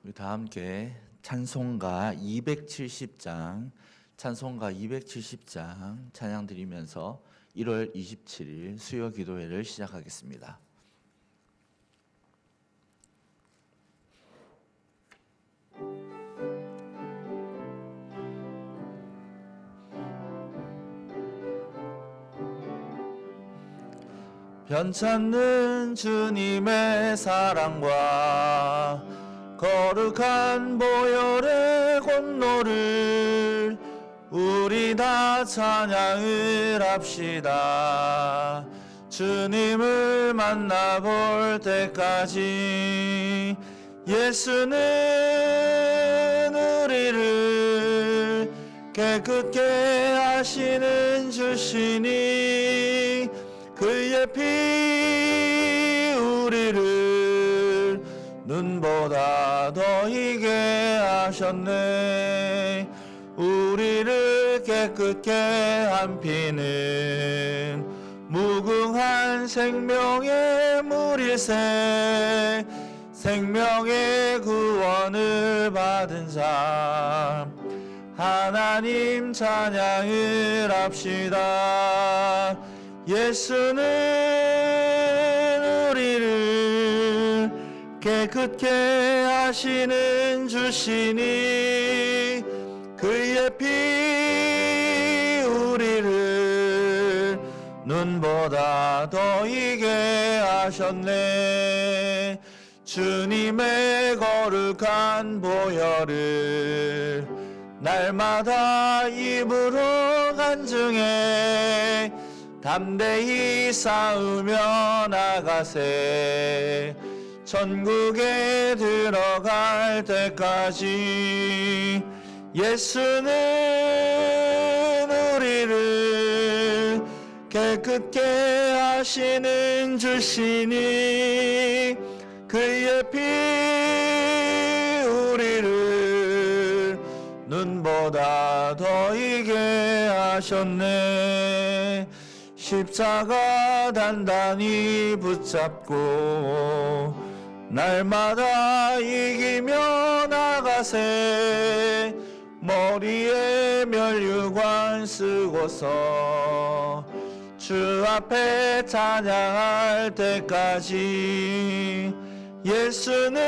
우리 다 함께 찬송가 270장 찬양 드리면서 1월 27일 수요 기도회를 시작하겠습니다. 변찮는 주님의 사랑과 거룩한 보혈의 공로를 우리 다 찬양을 합시다. 주님을 만나볼 때까지 예수는 우리를 깨끗게 하시는 주시니 그의 피 우리를 눈보다 더 희게 하셨네. 우리를 깨끗게 한 피는 무궁한 생명의 물일세. 생명의 구원을 받은 자 하나님 찬양을 합시다. 예수는 우리를 깨끗게 하시는 주시니 그의 피 우리를 눈보다 더 희게 하셨네. 주님의 거룩한 보혈을 날마다 입으로 간증해 담대히 싸우며 나가세. 천국에 들어갈 때까지 예수는 우리를 깨끗게 하시는 주시니 그의 피 우리를 눈보다 더 희게 하셨네. 십자가 단단히 붙잡고 날마다 이기며 나가세. 머리에 면류관 쓰고서 주 앞에 찬양할 때까지 예수는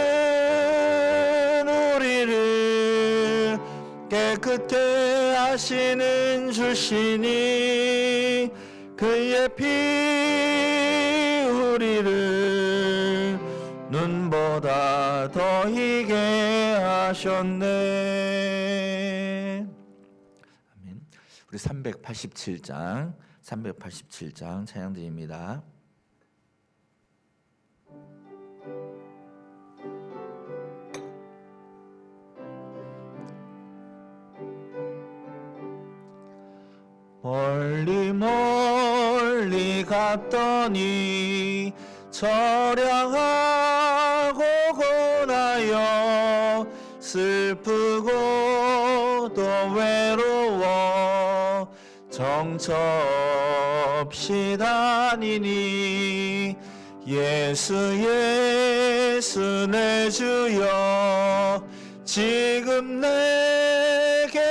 우리를 깨끗게 하시는 주시니 그의 피 우리를 눈보다 더 희게 하셨네. 아멘. 우리 387장 찬양 드립니다. 멀리 갔더니 처량하고 고나여 슬프고 또 외로워 정처없이 다니니 예수 내 주여 지금 내게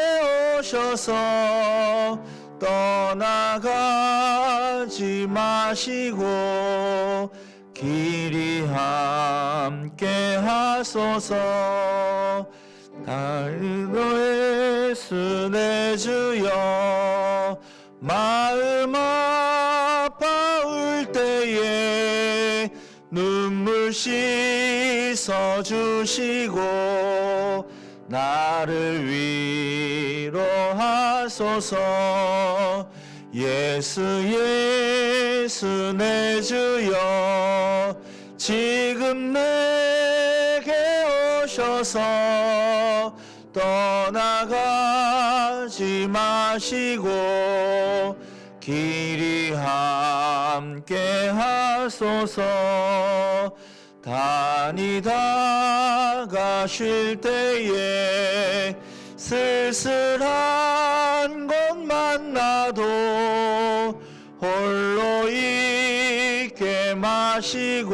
오셔서 떠나가지 마시고 길이 함께 하소서. 달로 예수 내 주여 마음 아파올 때에 눈물 씻어주시고 나를 위로하소서. 예수 내 주여 지금 내게 오셔서 떠나가지 마시고 길이 함께 하소서. 다니다가 쉴 때에 쓸쓸한 곳만 나도 홀로 있게 마시고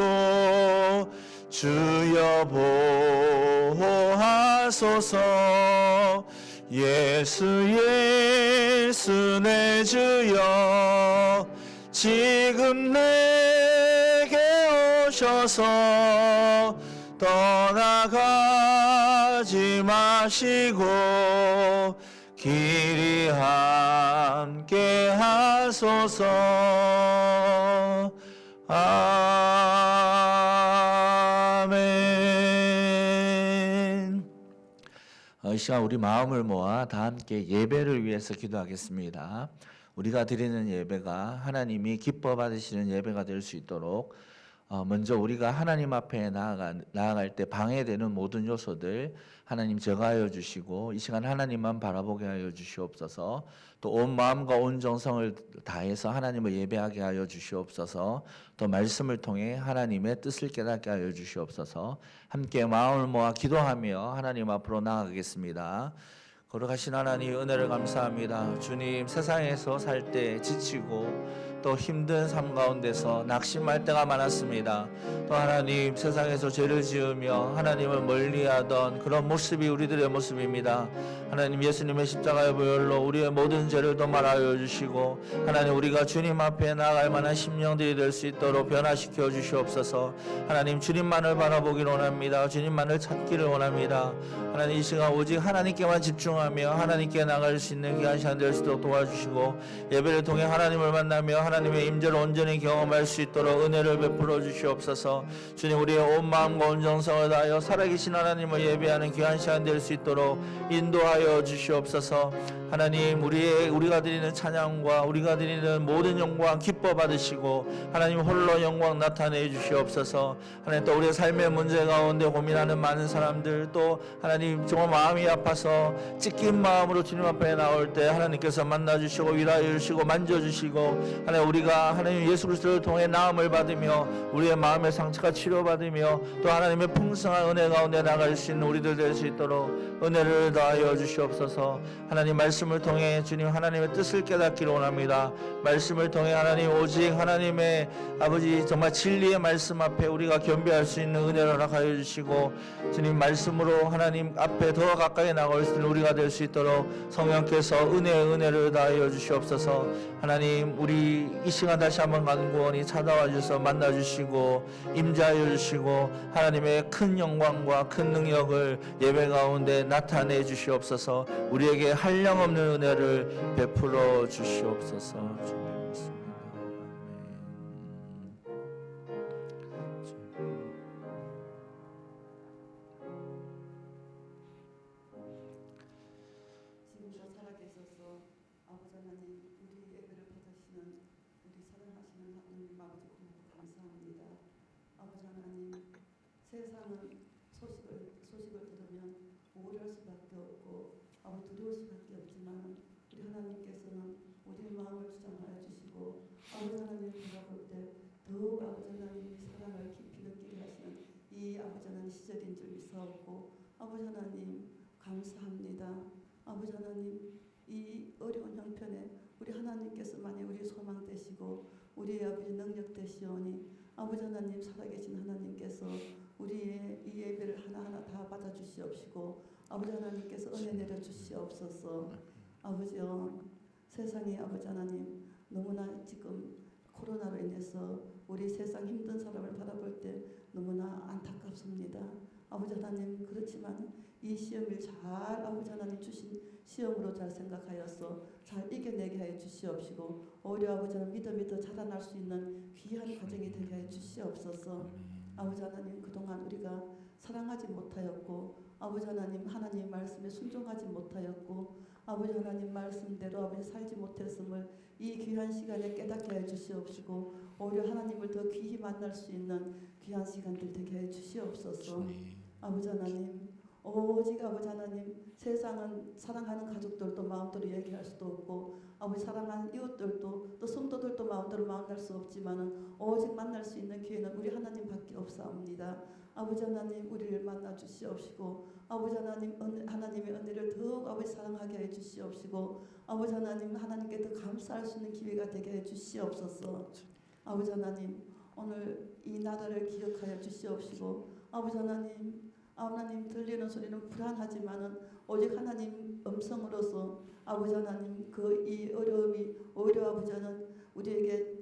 주여 보호 하소서. 예수 예수 내 주여 지금 내게 오셔서 떠나가지 마시고 길이 함께 하소서. 아멘. 이 시간 우리 마음을 모아 다 함께 예배를 위해서 기도하겠습니다. 우리가 드리는 예배가 하나님이 기뻐 받으시는 예배가 될 수 있도록 먼저 우리가 하나님 앞에 나아갈 때 방해되는 모든 요소들 하나님 제거하여 주시고 이 시간 하나님만 바라보게 하여 주시옵소서. 또 온 마음과 온 정성을 다해서 하나님을 예배하게 하여 주시옵소서. 또 말씀을 통해 하나님의 뜻을 깨닫게 하여 주시옵소서. 함께 마음을 모아 기도하며 하나님 앞으로 나아가겠습니다. 거룩하신 하나님 은혜를 감사합니다. 주님, 세상에서 살 때 지치고 또 힘든 삶 가운데서 낙심할 때가 많았습니다. 또 하나님, 세상에서 죄를 지으며 하나님을 멀리하던 그런 모습이 우리들의 모습입니다. 하나님, 예수님의 십자가의 보혈로 우리의 모든 죄를 도말하여 주시고 하나님, 우리가 주님 앞에 나아갈 만한 심령들이 될 수 있도록 변화시켜 주시옵소서. 하나님, 주님만을 바라보기를 원합니다. 주님만을 찾기를 원합니다. 하나님, 이 시간 오직 하나님께만 집중하며 하나님께 나갈 수 있는 귀한 시간 될 수 있도록 도와주시고 예배를 통해 하나님을 만나며 하나님의 임재를 온전히 경험할 수 있도록 은혜를 베풀어 주시옵소서. 주님, 우리의 온 마음과 온 정성을 다하여 살아계신 하나님을 예배하는 귀한 시간 될 수 있도록 인도하여 주시옵소서. 하나님, 우리가 드리는 찬양과 우리가 드리는 모든 영광 기뻐 받으시고 하나님 홀로 영광 나타내 주시옵소서. 하나님, 또 우리의 삶의 문제 가운데 고민하는 많은 사람들, 또 하나님 정말 마음이 아파서 찢긴 마음으로 주님 앞에 나올 때 하나님께서 만나주시고 위로해 주시고 만져주시고 하나님, 우리가 하나님 예수 그리스도를 통해 나음을 받으며 우리의 마음의 상처가 치료받으며 또 하나님의 풍성한 은혜 가운데 나갈 수 있는 우리들 될 수 있도록 은혜를 더하여 주시옵소서. 하나님, 말씀을 통해 주님 하나님의 뜻을 깨닫기를 원합니다. 말씀을 통해 하나님 오직 하나님의 아버지 정말 진리의 말씀 앞에 우리가 겸비할 수 있는 은혜를 허락하여 주시고 주님 말씀으로 하나님 앞에 더 가까이 나갈 수 있는 우리가 될 수 있도록 성령께서 은혜를 다하여 주시옵소서. 하나님, 우리 이 시간 다시 한번 간구하니 찾아와 주셔서 만나 주시고 임재하여 주시고 하나님의 큰 영광과 큰 능력을 예배 가운데 나타내 주시옵소서. 우리에게 한량없는 은혜를 베풀어 주시옵소서. 주님 믿습니다. 지금도 살아계셔서 아버지 하나님, 우리 예배를 받으시는 우리 사랑하시는 하나님 아버지 감사합니다. 아버지 하나님, 세상은 소식을 들으면 우울할 수밖에 없고 아버지 두려울 수밖에 없지만 우리 하나님께서는 우리의 마음을 주장하여 주시고 아버지 하나님 바라볼 때 더욱 아버지 하나님의 사랑을 깊이 느끼게 하시는 이 아버지 하나님 시절인 줄 믿사옵고 아버지 하나님 감사합니다. 아버지 하나님, 이 어려운 형편에 우리 하나님께서만이 우리 소망 되시고 우리의 아버지 능력 되시오니 아버지 하나님, 살아계신 하나님께서 우리의 이 예배를 하나하나 다 받아주시옵시고 아버지 하나님께서 은혜 내려주시옵소서. 아버지요, 세상에 아버지 하나님 너무나 지금 코로나로 인해서 우리 세상 힘든 사람을 바라볼 때 너무나 안타깝습니다. 아버지 하나님, 그렇지만 이 시험을 잘 아버지 하나님 주신 시험으로 잘 생각하여서 잘 이겨내게 하여 주시옵시고 오히려 아버지 하나님 믿음이 더 자라날 수 있는 귀한 과정이 되게 하여 주시옵소서. 아버지 하나님, 그동안 우리가 사랑하지 못하였고 아버지 하나님 말씀에 순종하지 못하였고 아버지 하나님 말씀대로 아버지 살지 못했음을 이 귀한 시간에 깨닫게 해 주시옵시고 오히려 하나님을 더 귀히 만날 수 있는 귀한 시간들 되게 해 주시옵소서. 아버지 하나님, 오직 아버지 하나님, 세상은 사랑하는 가족들도 마음대로 얘기할 수도 없고 아버지 사랑하는 이웃들도 또 성도들도 마음대로 만날 수 없지만은 오직 만날 수 있는 기회는 우리 하나님밖에 없사옵니다. 아버지 하나님, 우리를 만나 주시옵시고 아버지 하나님 하나님의 은혜를 더욱 아버지 사랑하게 해 주시옵시고 아버지 하나님 하나님께 더 감사할 수 있는 기회가 되게 해 주시옵소서. 아버지 하나님, 오늘 이 나라를 기억하여 주시옵시고 아버지 하나님 하나님 들리는 소리는 불안하지만은 오직 하나님 음성으로서 아버지 하나님 그 이 어려움이 오히려 아버지 하나님 우리에게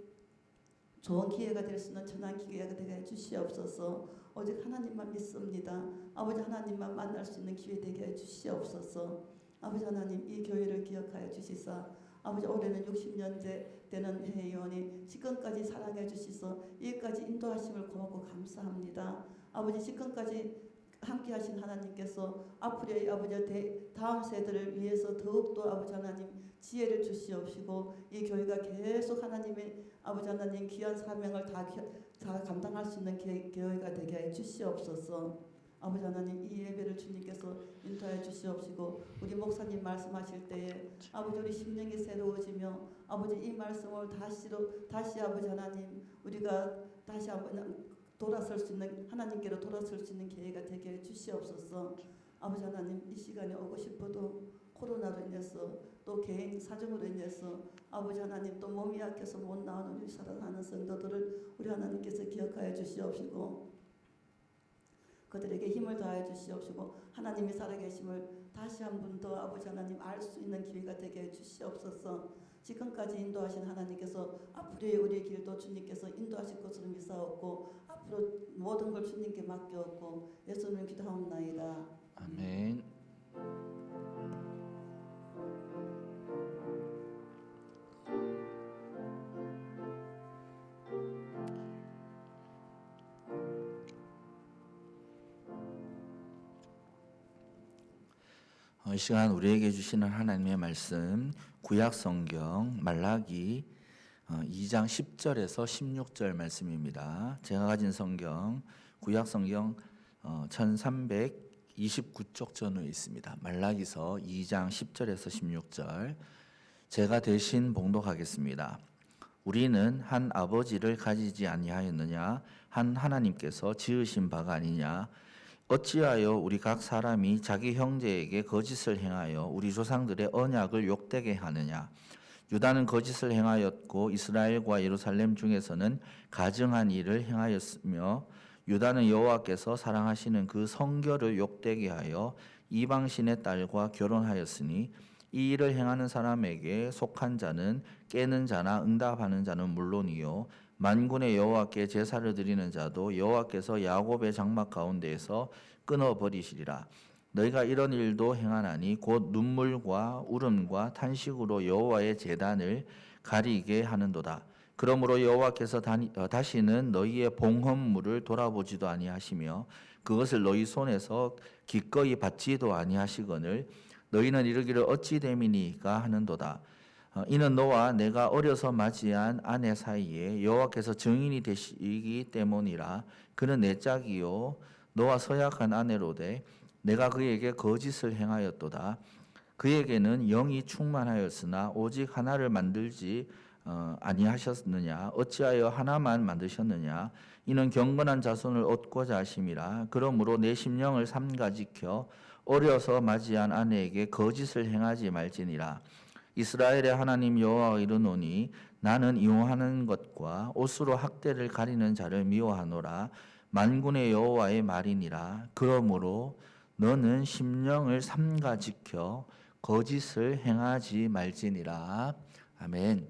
좋은 기회가 될 수 있는 천한 기회가 되게 해주시옵소서. 오직 하나님만 믿습니다. 아버지 하나님만 만날 수 있는 기회 되게 해주시옵소서. 아버지 하나님 이 교회를 기억하여 주시사 아버지 올해는 60년 되는 회의원이 지금까지 사랑해 주시서 여기까지 인도하심을 고맙고 감사합니다. 아버지 지금까지 함께 하신 하나님께서 앞으로의 아버지 다음 세대를 위해서 더욱더 아버지 하나님 지혜를 주시옵시고 이 교회가 계속 하나님의 아버지 하나님 귀한 사명을 다 감당할 수 있는 교회가 되게 해 주시옵소서. 아버지 하나님 이 예배를 주님께서 인도하여 주시옵시고 우리 목사님 말씀하실 때에 아버지 우리 심령이 새로워지며 아버지 이 말씀을 다시 아버지 하나님 우리가 다시 한번 돌아설 수 있는 하나님께로 돌아설 수 있는 기회가 되게 해 주시옵소서. 아버지 하나님 이 시간에 오고 싶어도 코로나로 인해서 또 개인 사정으로 인해서 아버지 하나님 또 몸이 약해서 못 나오는 우리 사랑하는 성도들을 우리 하나님께서 기억하여 주시옵시고 그들에게 힘을 더하여 주시옵시고 하나님이 살아계심을 다시 한 번 더 아버지 하나님 알 수 있는 기회가 되게 해 주시옵소서. 지금까지 인도하신 하나님께서 앞으로의 우리의 길도 주님께서 인도하실 것으로 믿사옵고 앞으로 모든 걸 주님께 맡겨옵고 예수님 기도하옵나이다. 아멘. 이 시간 우리에게 주시는 하나님의 말씀 구약 성경 말라기 2장 10절에서 16절 말씀입니다. 제가 가진 성경 구약 성경 1329쪽 전후에 있습니다. 말라기서 2장 10절에서 16절 제가 대신 봉독하겠습니다. 우리는 한 아버지를 가지지 아니하였느냐 한 하나님께서 지으신 바가 아니냐 어찌하여 우리 각 사람이 자기 형제에게 거짓을 행하여 우리 조상들의 언약을 욕되게 하느냐 유다는 거짓을 행하였고 이스라엘과 예루살렘 중에서는 가증한 일을 행하였으며 유다는 여호와께서 사랑하시는 그 성결을 욕되게 하여 이방신의 딸과 결혼하였으니 이 일을 행하는 사람에게 속한 자는 깨는 자나 응답하는 자는 물론이요 만군의 여호와께 제사를 드리는 자도 여호와께서 야곱의 장막 가운데에서 끊어버리시리라. 너희가 이런 일도 행하나니 곧 눈물과 울음과 탄식으로 여호와의 제단을 가리게 하는도다. 그러므로 여호와께서 다시는 너희의 봉헌물을 돌아보지도 아니하시며 그것을 너희 손에서 기꺼이 받지도 아니하시거늘 너희는 이르기를 어찌 됨이니까 하는도다. 이는 너와 내가 어려서 맞이한 아내 사이에 여호와께서 증인이 되시기 때문이라. 그는 내 짝이요 너와 서약한 아내로되 내가 그에게 거짓을 행하였도다. 그에게는 영이 충만하였으나 오직 하나를 만들지 아니하셨느냐 어찌하여 하나만 만드셨느냐 이는 경건한 자손을 얻고자 하심이라. 그러므로 내 심령을 삼가 지켜 어려서 맞이한 아내에게 거짓을 행하지 말지니라. 이스라엘의 하나님 여호와가 이르노니 나는 이용하는 것과 옷으로 학대를 가리는 자를 미워하노라. 만군의 여호와의 말이니라. 그러므로 너는 심령을 삼가 지켜 거짓을 행하지 말지니라. 아멘.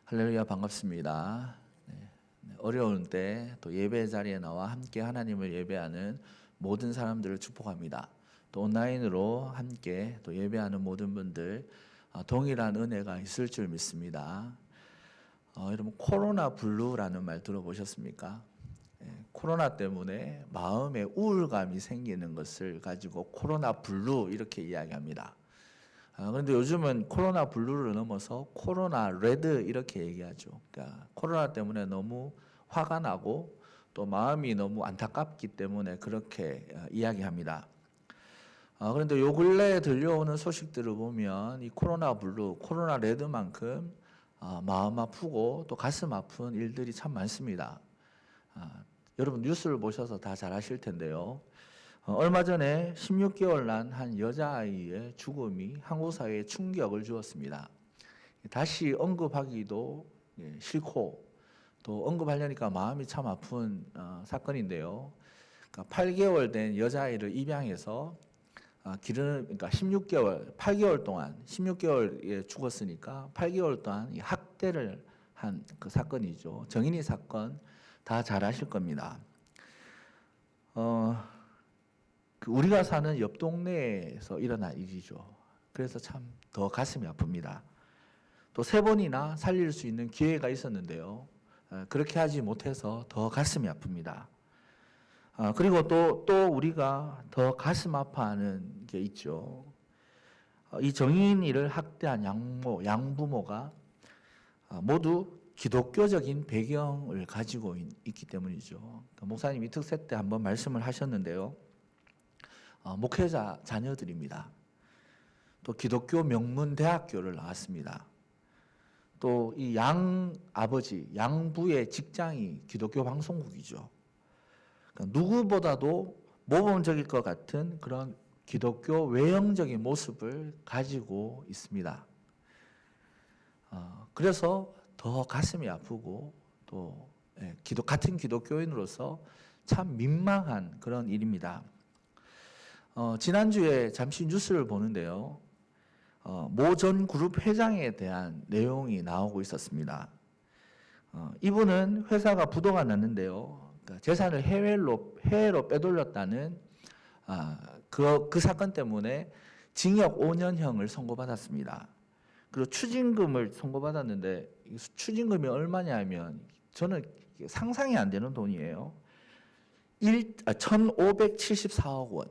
할렐루야. 반갑습니다. 어려운 때 또 예배 자리에 나와 함께 하나님을 예배하는 모든 사람들을 축복합니다. 또 온라인으로 함께 또 예배하는 모든 분들 동일한 은혜가 있을 줄 믿습니다. 여러분 코로나 블루라는 말 들어보셨습니까? 코로나 때문에 마음에 우울감이 생기는 것을 가지고 코로나 블루 이렇게 이야기합니다. 그런데 요즘은 코로나 블루를 넘어서 코로나 레드 이렇게 얘기하죠. 그러니까 코로나 때문에 너무 화가 나고 또 마음이 너무 안타깝기 때문에 그렇게 이야기합니다. 그런데 요 근래에 들려오는 소식들을 보면 이 코로나 블루, 코로나 레드만큼 마음 아프고 또 가슴 아픈 일들이 참 많습니다. 여러분 뉴스를 보셔서 다 잘 아실 텐데요. 얼마 전에 16개월 난 한 여자아이의 죽음이 한국 사회에 충격을 주었습니다. 다시 언급하기도 싫고 또 언급하려니까 마음이 참 아픈 사건인데요. 그러니까 8개월 된 여자아이를 입양해서 그러니까 16개월, 8개월 동안 16개월에 죽었으니까 8개월 동안 이 학대를 한 그 사건이죠. 정인이 사건 다 잘 아실 겁니다. 우리가 사는 옆 동네에서 일어난 일이죠. 그래서 참 더 가슴이 아픕니다. 또 3번이나 살릴 수 있는 기회가 있었는데요. 그렇게 하지 못해서 더 가슴이 아픕니다. 그리고 또 우리가 더 가슴 아파하는 게 있죠. 이 정인이를 학대한 양부모가 모두 기독교적인 배경을 가지고 있기 때문이죠. 목사님이 특세 때 한번 말씀을 하셨는데요. 목회자 자녀들입니다. 또 기독교 명문 대학교를 나왔습니다. 또 이 양아버지, 양부의 직장이 기독교 방송국이죠. 그러니까 누구보다도 모범적일 것 같은 그런 기독교 외형적인 모습을 가지고 있습니다. 그래서 더 가슴이 아프고 또 같은 기독교인으로서 참 민망한 그런 일입니다. 지난주에 잠시 뉴스를 보는데요. 모 전 그룹 회장에 대한 내용이 나오고 있었습니다. 이분은 회사가 부도가 났는데요. 그러니까 재산을 해외로 빼돌렸다는 그 사건 때문에 징역 5년형을 선고받았습니다. 그리고 추징금을 선고받았는데 추징금이 얼마냐면 저는 상상이 안 되는 돈이에요. 1,574억 원.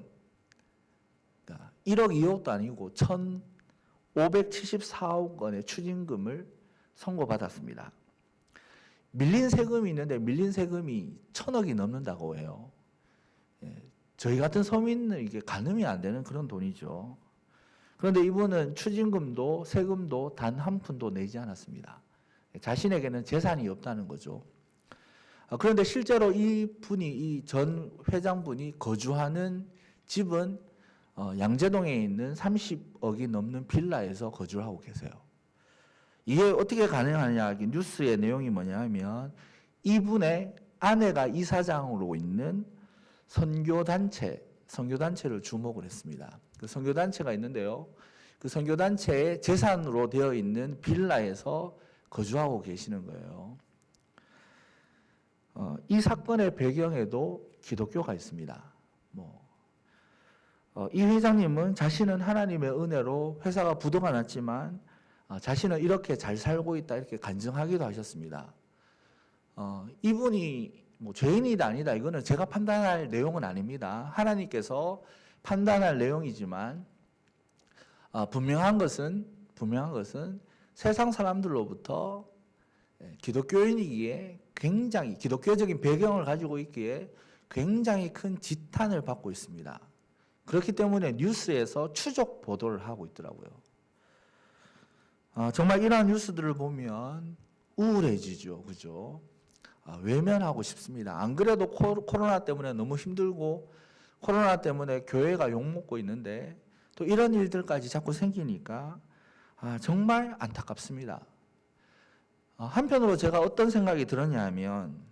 그러니까 1억 2억도 아니고 1,574억 원의 추징금을 선고받았습니다. 밀린 세금이 있는데 밀린 세금이 1,000억이 넘는다고 해요. 저희 같은 서민은 이게 가늠이 안 되는 그런 돈이죠. 그런데 이분은 추징금도 세금도 단 한 푼도 내지 않았습니다. 자신에게는 재산이 없다는 거죠. 그런데 실제로 이 전 회장분이 거주하는 집은 양재동에 있는 30억이 넘는 빌라에서 거주를 하고 계세요. 이게 어떻게 가능하냐? 뉴스의 내용이 뭐냐면 이분의 아내가 이사장으로 있는 선교단체를 주목을 했습니다. 그 선교단체가 있는데요. 그 선교단체의 재산으로 되어 있는 빌라에서 거주하고 계시는 거예요. 이 사건의 배경에도 기독교가 있습니다. 이 회장님은 자신은 하나님의 은혜로 회사가 부도가 났지만 자신은 이렇게 잘 살고 있다 이렇게 간증하기도 하셨습니다. 이분이 죄인이다 아니다 이거는 제가 판단할 내용은 아닙니다. 하나님께서 판단할 내용이지만 분명한 것은 세상 사람들로부터 기독교인이기에 굉장히 기독교적인 배경을 가지고 있기에 굉장히 큰 지탄을 받고 있습니다. 그렇기 때문에 뉴스에서 추적 보도를 하고 있더라고요. 정말 이러한 뉴스들을 보면 우울해지죠. 그죠? 외면하고 싶습니다. 안 그래도 코로나 때문에 너무 힘들고 코로나 때문에 교회가 욕먹고 있는데 또 이런 일들까지 자꾸 생기니까 정말 안타깝습니다. 한편으로 제가 어떤 생각이 들었냐 하면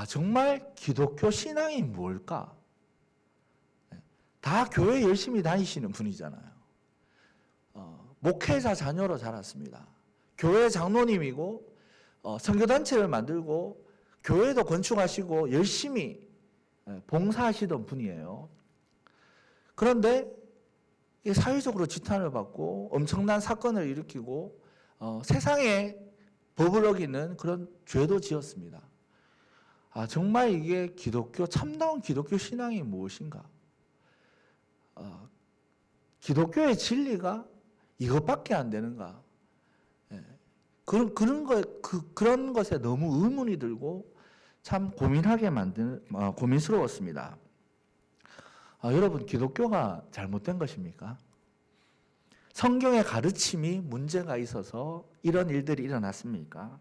정말 기독교 신앙이 뭘까? 다 교회 열심히 다니시는 분이잖아요. 목회자 자녀로 자랐습니다. 교회 장로님이고 선교단체를 만들고 교회도 건축하시고 열심히 봉사하시던 분이에요. 그런데 사회적으로 지탄을 받고 엄청난 사건을 일으키고 세상에 법을 어기는 그런 죄도 지었습니다. 정말 이게 참다운 기독교 신앙이 무엇인가? 기독교의 진리가 이것밖에 안 되는가? 그런 것에 너무 의문이 들고 참 고민스러웠습니다. 여러분, 기독교가 잘못된 것입니까? 성경의 가르침이 문제가 있어서 이런 일들이 일어났습니까?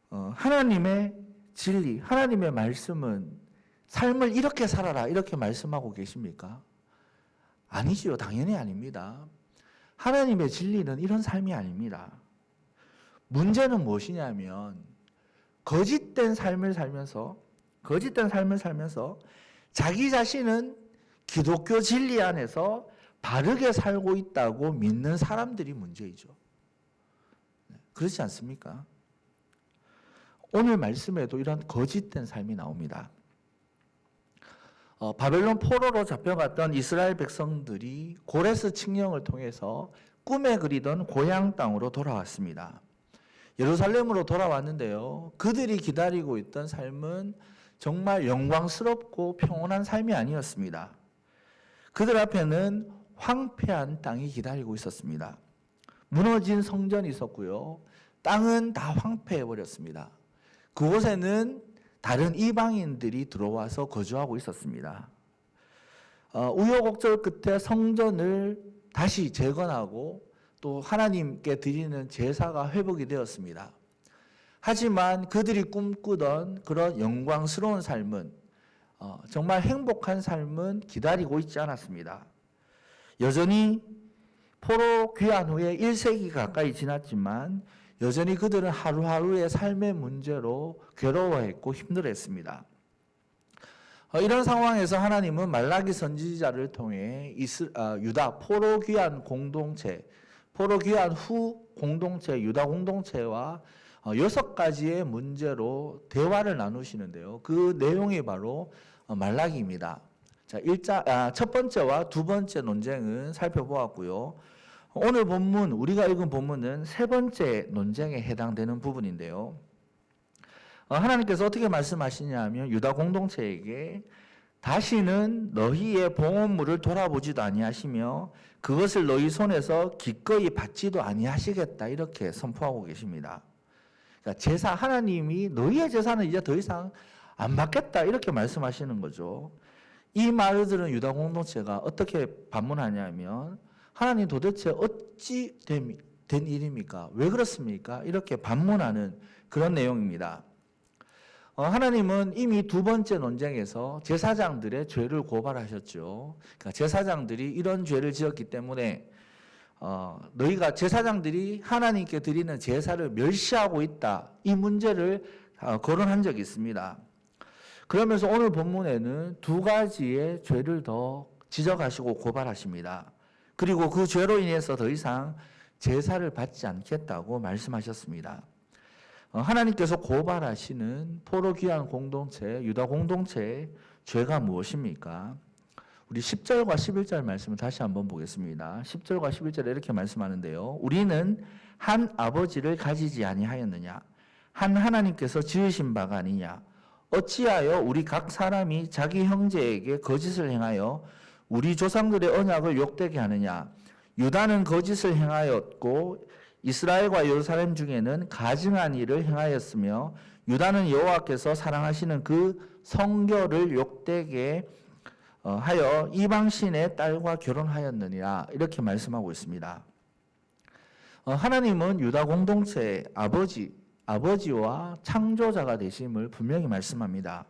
하나님의 진리, 하나님의 말씀은 삶을 이렇게 살아라 이렇게 말씀하고 계십니까? 아니지요. 당연히 아닙니다. 하나님의 진리는 이런 삶이 아닙니다. 문제는 무엇이냐면 거짓된 삶을 살면서 거짓된 삶을 살면서 자기 자신은 기독교 진리 안에서 바르게 살고 있다고 믿는 사람들이 문제이죠. 그렇지 않습니까? 오늘 말씀에도 이런 거짓된 삶이 나옵니다. 바벨론 포로로 잡혀갔던 이스라엘 백성들이 고레스 칙령을 통해서 꿈에 그리던 고향 땅으로 돌아왔습니다. 예루살렘으로 돌아왔는데요. 그들이 기다리고 있던 삶은 정말 영광스럽고 평온한 삶이 아니었습니다. 그들 앞에는 황폐한 땅이 기다리고 있었습니다. 무너진 성전이 있었고요. 땅은 다 황폐해 버렸습니다. 그곳에는 다른 이방인들이 들어와서 거주하고 있었습니다. 우여곡절 끝에 성전을 다시 재건하고 또 하나님께 드리는 제사가 회복이 되었습니다. 하지만 그들이 꿈꾸던 그런 영광스러운 삶은 정말 행복한 삶은 기다리고 있지 않았습니다. 여전히 포로 귀환 후에 1세기 가까이 지났지만 여전히 그들은 하루하루의 삶의 문제로 괴로워했고 힘들어했습니다. 이런 상황에서 하나님은 말라기 선지자를 통해 유다 포로 귀환 공동체, 포로 귀환 후 공동체, 유다 공동체와 6가지의 문제로 대화를 나누시는데요. 그 내용이 바로 말라기입니다. 자, 첫 번째와 두 번째 논쟁은 살펴보았고요. 오늘 본문, 우리가 읽은 본문은 세 번째 논쟁에 해당되는 부분인데요. 하나님께서 어떻게 말씀하시냐면 유다 공동체에게 다시는 너희의 봉헌물을 돌아보지도 아니하시며 그것을 너희 손에서 기꺼이 받지도 아니하시겠다 이렇게 선포하고 계십니다. 그러니까 제사, 하나님이 너희의 제사는 이제 더 이상 안 받겠다 이렇게 말씀하시는 거죠. 이 말을 들은 유다 공동체가 어떻게 반문하냐면 하나님 도대체 어찌 된 일입니까? 왜 그렇습니까? 이렇게 반문하는 그런 내용입니다. 하나님은 이미 두 번째 논쟁에서 제사장들의 죄를 고발하셨죠. 그러니까 제사장들이 이런 죄를 지었기 때문에 너희가 제사장들이 하나님께 드리는 제사를 멸시하고 있다. 이 문제를 거론한 적이 있습니다. 그러면서 오늘 본문에는 두 가지의 죄를 더 지적하시고 고발하십니다. 그리고 그 죄로 인해서 더 이상 제사를 받지 않겠다고 말씀하셨습니다. 하나님께서 고발하시는 포로 귀환 공동체, 유다 공동체의 죄가 무엇입니까? 우리 10절과 11절 말씀을 다시 한번 보겠습니다. 10절과 11절에 이렇게 말씀하는데요. 우리는 한 아버지를 가지지 아니하였느냐? 한 하나님께서 지으신 바가 아니냐? 어찌하여 우리 각 사람이 자기 형제에게 거짓을 행하여 우리 조상들의 언약을 욕되게 하느냐? 유다는 거짓을 행하였고 이스라엘과 예루살렘 중에는 가증한 일을 행하였으며 유다는 여호와께서 사랑하시는 그 성결을 욕되게 하여 이방신의 딸과 결혼하였느니라 이렇게 말씀하고 있습니다. 하나님은 유다 공동체의 아버지와 창조자가 되심을 분명히 말씀합니다.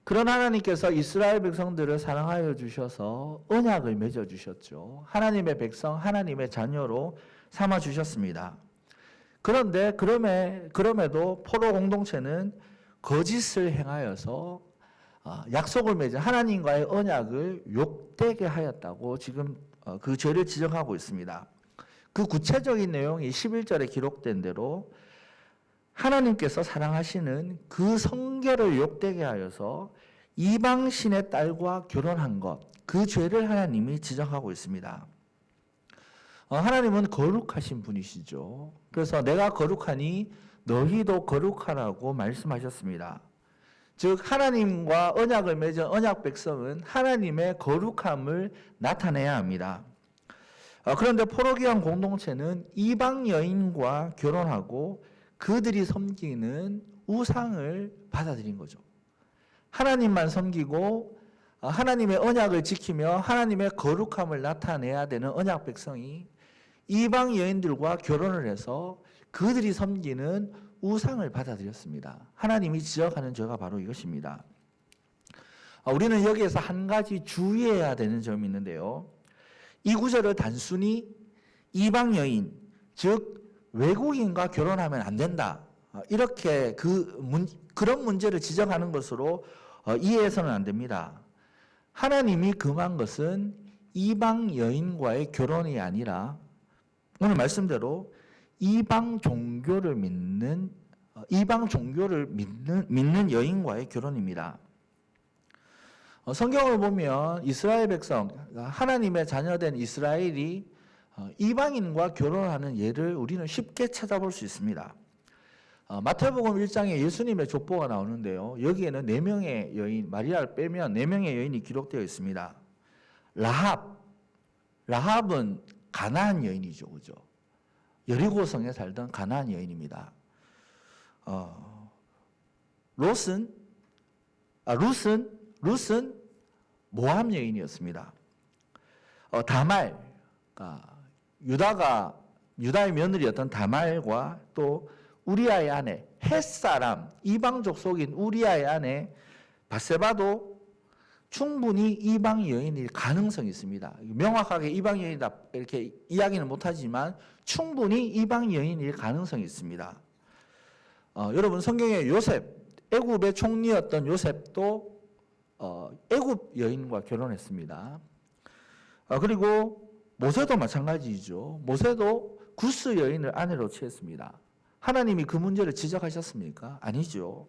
그런 하나님께서 이스라엘 백성들을 사랑하여 주셔서 언약을 맺어 주셨죠. 하나님의 백성, 하나님의 자녀로 삼아 주셨습니다. 그런데 그럼에도 포로 공동체는 거짓을 행하여서 약속을 맺은 하나님과의 언약을 욕되게 하였다고 지금 그 죄를 지적하고 있습니다. 그 구체적인 내용이 11절에 기록된 대로 하나님께서 사랑하시는 그 성결을 욕되게 하여서 이방신의 딸과 결혼한 것, 그 죄를 하나님이 지적하고 있습니다. 하나님은 거룩하신 분이시죠. 그래서 내가 거룩하니 너희도 거룩하라고 말씀하셨습니다. 즉 하나님과 언약을 맺은 언약 백성은 하나님의 거룩함을 나타내야 합니다. 그런데 포로 귀환 공동체는 이방 여인과 결혼하고 그들이 섬기는 우상을 받아들인 거죠. 하나님만 섬기고 하나님의 언약을 지키며 하나님의 거룩함을 나타내야 되는 언약 백성이 이방 여인들과 결혼을 해서 그들이 섬기는 우상을 받아들였습니다. 하나님이 지적하는 죄가 바로 이것입니다. 우리는 여기에서 한 가지 주의해야 되는 점이 있는데요. 이 구절을 단순히 이방 여인, 즉 외국인과 결혼하면 안 된다. 이렇게 그런 문제를 지적하는 것으로 이해해서는 안 됩니다. 하나님이 금한 것은 이방 여인과의 결혼이 아니라 오늘 말씀대로 이방 종교를 믿는 여인과의 결혼입니다. 성경을 보면 이스라엘 백성, 하나님의 자녀된 이스라엘이 이방인과 결혼하는 예를 우리는 쉽게 찾아볼 수 있습니다. 마태복음 1장에 예수님의 족보가 나오는데요. 여기에는 4명의 여인, 마리아를 빼면 4명의 여인이 기록되어 있습니다. 라합은 가나안 여인이죠. 그죠? 여리고성에 살던 가나안 여인입니다. 룻은 모함 여인이었습니다. 다말, 유다의 며느리였던 다말과 또 우리아의 아내, 헷사람, 이방족 속인 우리아의 아내 바세바도 충분히 이방 여인일 가능성이 있습니다. 명확하게 이방 여인이다 이렇게 이야기는 못하지만 충분히 이방 여인일 가능성이 있습니다. 여러분 성경에 요셉, 애굽의 총리였던 요셉도 애굽 여인과 결혼했습니다. 그리고 모세도 마찬가지죠. 모세도 구스 여인을 아내로 취했습니다. 하나님이 그 문제를 지적하셨습니까? 아니죠.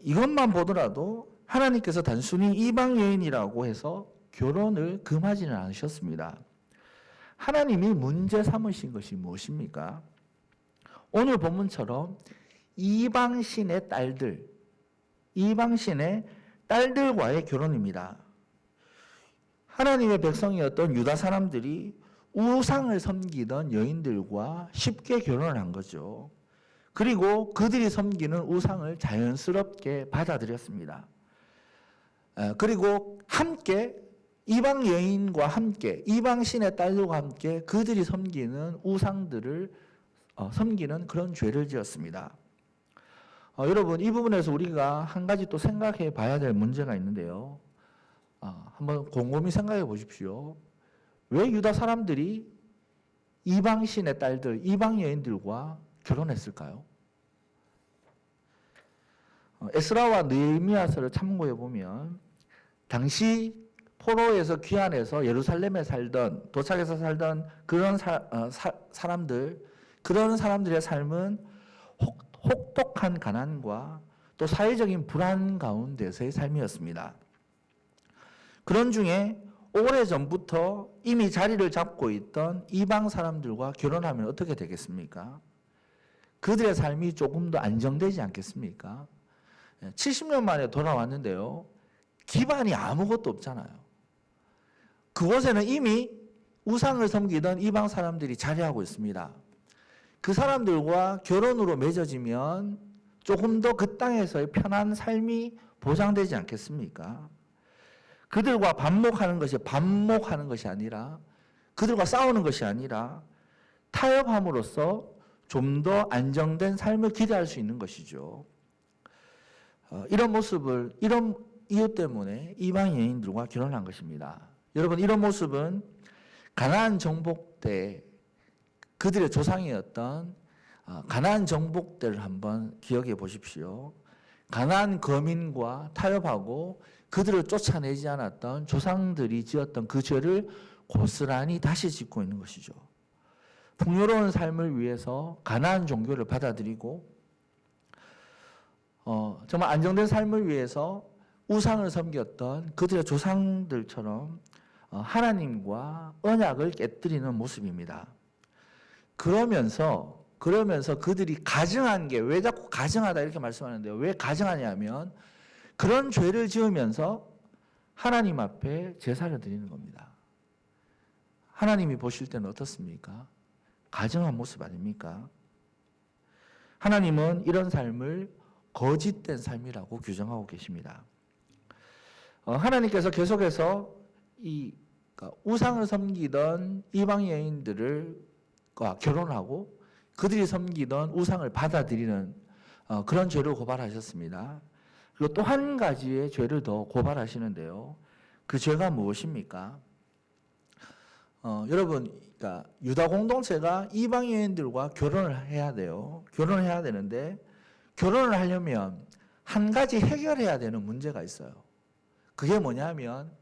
이것만 보더라도 하나님께서 단순히 이방 여인이라고 해서 결혼을 금하지는 않으셨습니다. 하나님이 문제 삼으신 것이 무엇입니까? 오늘 본문처럼 이방신의 딸들과의 결혼입니다. 하나님의 백성이었던 유다 사람들이 우상을 섬기던 여인들과 쉽게 결혼을 한 거죠. 그리고 그들이 섬기는 우상을 자연스럽게 받아들였습니다. 그리고 함께 이방 여인과 함께 이방 신의 딸들과 함께 그들이 섬기는 우상들을 섬기는 그런 죄를 지었습니다. 여러분 이 부분에서 우리가 한 가지 또 생각해 봐야 될 문제가 있는데요. 한번 곰곰이 생각해 보십시오. 왜 유다 사람들이 이방 신의 딸들, 이방 여인들과 결혼했을까요? 에스라와 느헤미야서를 참고해 보면 당시 포로에서 귀환해서 예루살렘에 도착해서 살던 그런 그런 사람들의 삶은 혹독한 가난과 또 사회적인 불안 가운데서의 삶이었습니다. 그런 중에 오래전부터 이미 자리를 잡고 있던 이방 사람들과 결혼하면 어떻게 되겠습니까? 그들의 삶이 조금 더 안정되지 않겠습니까? 70년 만에 돌아왔는데요. 기반이 아무것도 없잖아요. 그곳에는 이미 우상을 섬기던 이방 사람들이 자리하고 있습니다. 그 사람들과 결혼으로 맺어지면 조금 더 그 땅에서의 편한 삶이 보장되지 않겠습니까? 그들과 반목하는 것이 아니라 그들과 싸우는 것이 아니라 타협함으로써 좀 더 안정된 삶을 기대할 수 있는 것이죠. 이런 이유 때문에 이방 여인들과 결혼한 것입니다. 여러분 이런 모습은 가나안 정복 때 그들의 조상이었던 가나안 정복 때를 한번 기억해 보십시오. 가나안 거민과 타협하고 그들을 쫓아내지 않았던 조상들이 지었던 그 죄를 고스란히 다시 짓고 있는 것이죠. 풍요로운 삶을 위해서 가나안 종교를 받아들이고 정말 안정된 삶을 위해서 우상을 섬겼던 그들의 조상들처럼 하나님과 언약을 깨뜨리는 모습입니다. 그러면서 그들이 가증한 게 왜 자꾸 가증하다 이렇게 말씀하는데요. 왜 가증하냐면 그런 죄를 지으면서 하나님 앞에 제사를 드리는 겁니다. 하나님이 보실 때는 어떻습니까? 가증한 모습 아닙니까? 하나님은 이런 삶을 거짓된 삶이라고 규정하고 계십니다. 하나님께서 계속해서 우상을 섬기던 이방 여인들과 결혼하고 그들이 섬기던 우상을 받아들이는 그런 죄를 고발하셨습니다. 그리고 또 한 가지의 죄를 더 고발하시는데요. 그 죄가 무엇입니까? 여러분 그러니까 유다 공동체가 이방 여인들과 결혼을 해야 돼요. 결혼을 해야 되는데 결혼을 하려면 한 가지 해결해야 되는 문제가 있어요. 그게 뭐냐면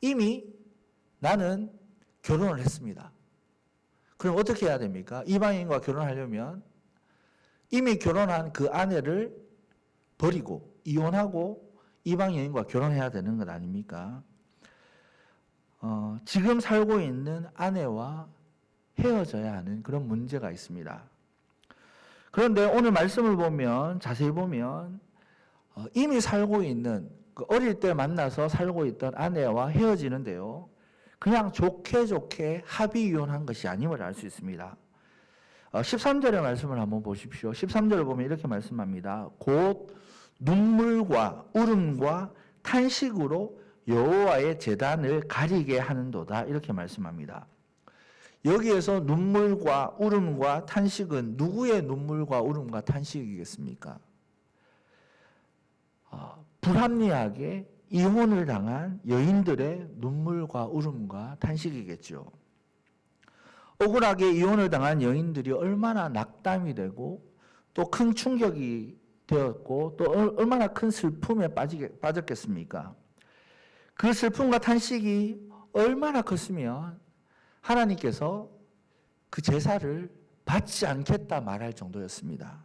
이미 나는 결혼을 했습니다. 그럼 어떻게 해야 됩니까? 이방인과 결혼하려면 이미 결혼한 그 아내를 버리고 이혼하고 이방 여인과 결혼해야 되는 것 아닙니까? 지금 살고 있는 아내와 헤어져야 하는 그런 문제가 있습니다. 그런데 오늘 말씀을 보면 자세히 보면 이미 살고 있는 어릴 때 만나서 살고 있던 아내와 헤어지는데요. 그냥 좋게 합의 이혼한 것이 아님을 알 수 있습니다. 13절의 말씀을 한번 보십시오. 13절을 보면 이렇게 말씀합니다. 곧 눈물과 울음과 탄식으로 여호와의 제단을 가리게 하는도다. 이렇게 말씀합니다. 여기에서 눈물과 울음과 탄식은 누구의 눈물과 울음과 탄식이겠습니까? 불합리하게 이혼을 당한 여인들의 눈물과 울음과 탄식이겠죠. 억울하게 이혼을 당한 여인들이 얼마나 낙담이 되고 또 큰 충격이 되었고 또 얼마나 큰 슬픔에 빠졌겠습니까? 그 슬픔과 탄식이 얼마나 컸으면 하나님께서 그 제사를 받지 않겠다 말할 정도였습니다.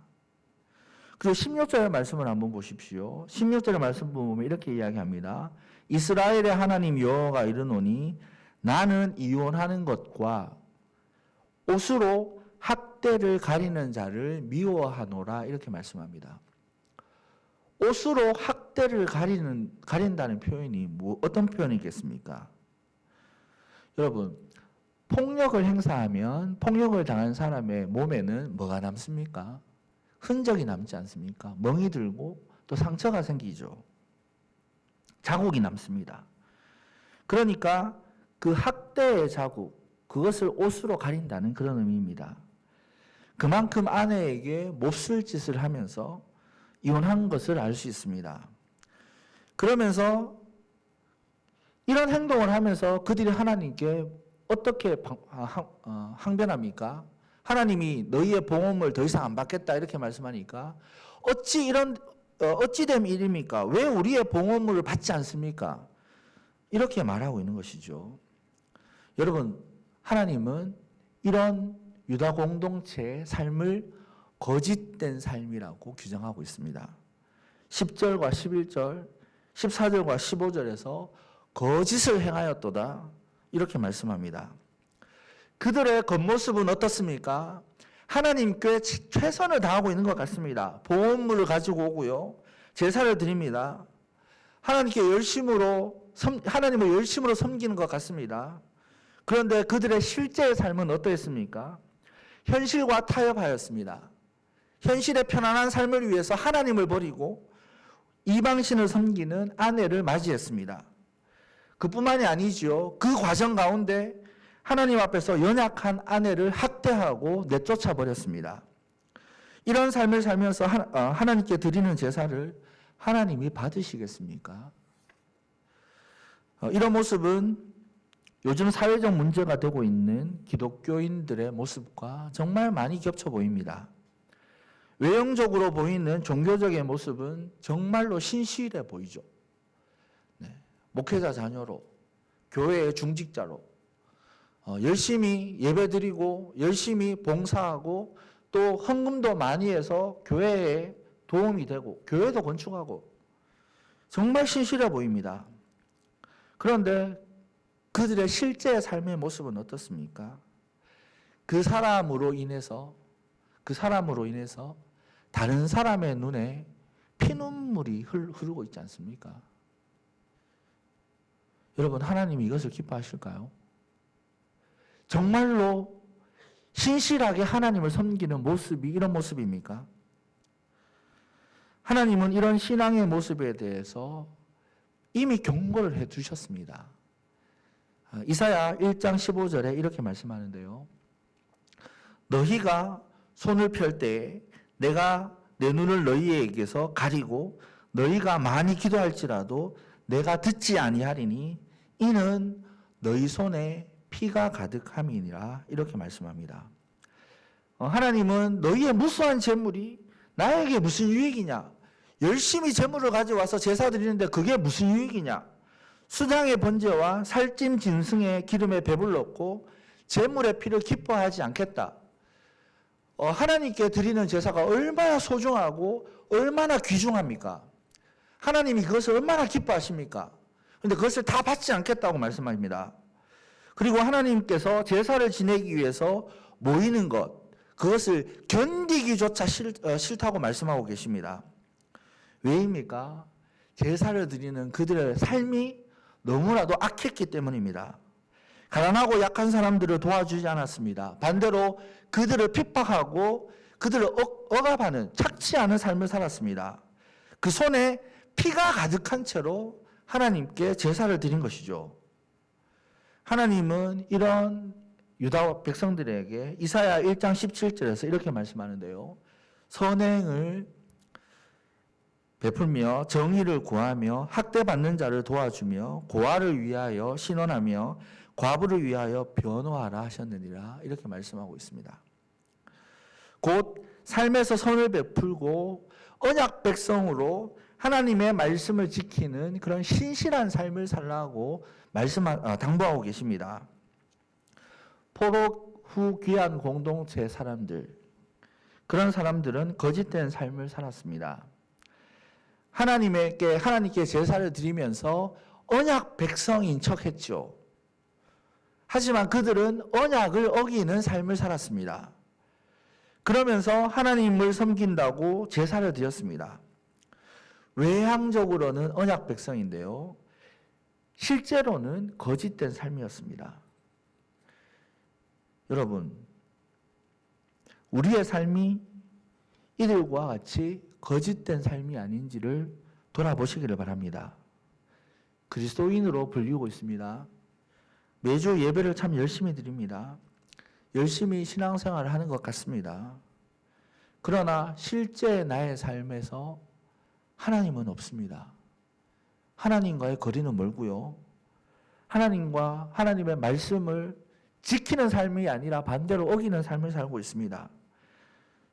그리고 16절의 말씀을 한번 보십시오. 16절의 말씀 보면 이렇게 이야기합니다. 이스라엘의 하나님 여호와가 이르노니 나는 이혼하는 것과 옷으로 학대를 가리는 자를 미워하노라. 이렇게 말씀합니다. 옷으로 학대를 가린다는 표현이 어떤 표현이겠습니까? 여러분, 폭력을 행사하면 폭력을 당한 사람의 몸에는 뭐가 남습니까? 흔적이 남지 않습니까? 멍이 들고 또 상처가 생기죠. 자국이 남습니다. 그러니까 그 학대의 자국, 그것을 옷으로 가린다는 그런 의미입니다. 그만큼 아내에게 몹쓸 짓을 하면서 이혼한 것을 알 수 있습니다. 그러면서 이런 행동을 하면서 그들이 하나님께 어떻게 항변합니까? 하나님이 너희의 봉헌을 더 이상 안 받겠다 이렇게 말씀하니까 어찌 된 일입니까? 왜 우리의 봉헌물을 받지 않습니까? 이렇게 말하고 있는 것이죠. 여러분, 하나님은 이런 유다 공동체의 삶을 거짓된 삶이라고 규정하고 있습니다. 10절과 11절, 14절과 15절에서 거짓을 행하였도다 이렇게 말씀합니다. 그들의 겉모습은 어떻습니까? 하나님께 최선을 다하고 있는 것 같습니다. 보험물을 가지고 오고요. 제사를 드립니다. 하나님을 열심으로 섬기는 것 같습니다. 그런데 그들의 실제의 삶은 어떠했습니까? 현실과 타협하였습니다. 현실의 편안한 삶을 위해서 하나님을 버리고 이방신을 섬기는 아내를 맞이했습니다. 그뿐만이 아니죠. 그 과정 가운데 하나님 앞에서 연약한 아내를 학대하고 내쫓아 버렸습니다. 이런 삶을 살면서 하나님께 드리는 제사를 하나님이 받으시겠습니까? 이런 모습은 요즘 사회적 문제가 되고 있는 기독교인들의 모습과 정말 많이 겹쳐 보입니다. 외형적으로 보이는 종교적인 모습은 정말로 신실해 보이죠. 목회자 자녀로, 교회의 중직자로 열심히 예배드리고 열심히 봉사하고 또 헌금도 많이 해서 교회에 도움이 되고 교회도 건축하고 정말 신실해 보입니다. 그런데 그들의 실제 삶의 모습은 어떻습니까? 그 사람으로 인해서 다른 사람의 눈에 피눈물이 흐르고 있지 않습니까? 여러분, 하나님이 이것을 기뻐하실까요? 정말로 신실하게 하나님을 섬기는 모습이 이런 모습입니까? 하나님은 이런 신앙의 모습에 대해서 이미 경고를 해 두셨습니다. 이사야 1장 15절에 이렇게 말씀하는데요. 너희가 손을 펼 때에 내가 내 눈을 너희에게서 가리고 너희가 많이 기도할지라도 내가 듣지 아니하리니 이는 너희 손에 피가 가득함이니라 이렇게 말씀합니다. 하나님은 너희의 무수한 재물이 나에게 무슨 유익이냐? 열심히 재물을 가져와서 제사 드리는데 그게 무슨 유익이냐? 수장의 번제와 살찜 짐승의 기름에 배불렀고 재물의 피를 기뻐하지 않겠다. 하나님께 드리는 제사가 얼마나 소중하고 얼마나 귀중합니까? 하나님이 그것을 얼마나 기뻐하십니까? 그런데 그것을 다 받지 않겠다고 말씀합니다. 그리고 하나님께서 제사를 지내기 위해서 모이는 것, 그것을 견디기조차 싫다고 말씀하고 계십니다. 왜입니까? 제사를 드리는 그들의 삶이 너무나도 악했기 때문입니다. 가난하고 약한 사람들을 도와주지 않았습니다. 반대로 그들을 핍박하고 그들을 억압하는 착치 않은 삶을 살았습니다. 그 손에 피가 가득한 채로 하나님께 제사를 드린 것이죠. 하나님은 이런 유다 백성들에게 이사야 1장 17절에서 이렇게 말씀하는데요. 선행을 베풀며 정의를 구하며 학대받는 자를 도와주며 고아를 위하여 신원하며 과부를 위하여 변호하라 하셨느니라 이렇게 말씀하고 있습니다. 곧 삶에서 선을 베풀고 언약 백성으로 하나님의 말씀을 지키는 그런 신실한 삶을 살라고 당부하고 계십니다. 포로 후 귀한 공동체 사람들, 그런 사람들은 거짓된 삶을 살았습니다. 하나님께 제사를 드리면서 언약 백성인 척했죠. 하지만 그들은 언약을 어기는 삶을 살았습니다. 그러면서 하나님을 섬긴다고 제사를 드렸습니다. 외향적으로는 언약 백성인데요. 실제로는 거짓된 삶이었습니다. 여러분, 우리의 삶이 이들과 같이 거짓된 삶이 아닌지를 돌아보시기를 바랍니다. 그리스도인으로 불리고 있습니다. 매주 예배를 참 열심히 드립니다. 열심히 신앙생활을 하는 것 같습니다. 그러나 실제 나의 삶에서 하나님은 없습니다. 하나님과의 거리는 멀고요. 하나님과 하나님의 말씀을 지키는 삶이 아니라 반대로 어기는 삶을 살고 있습니다.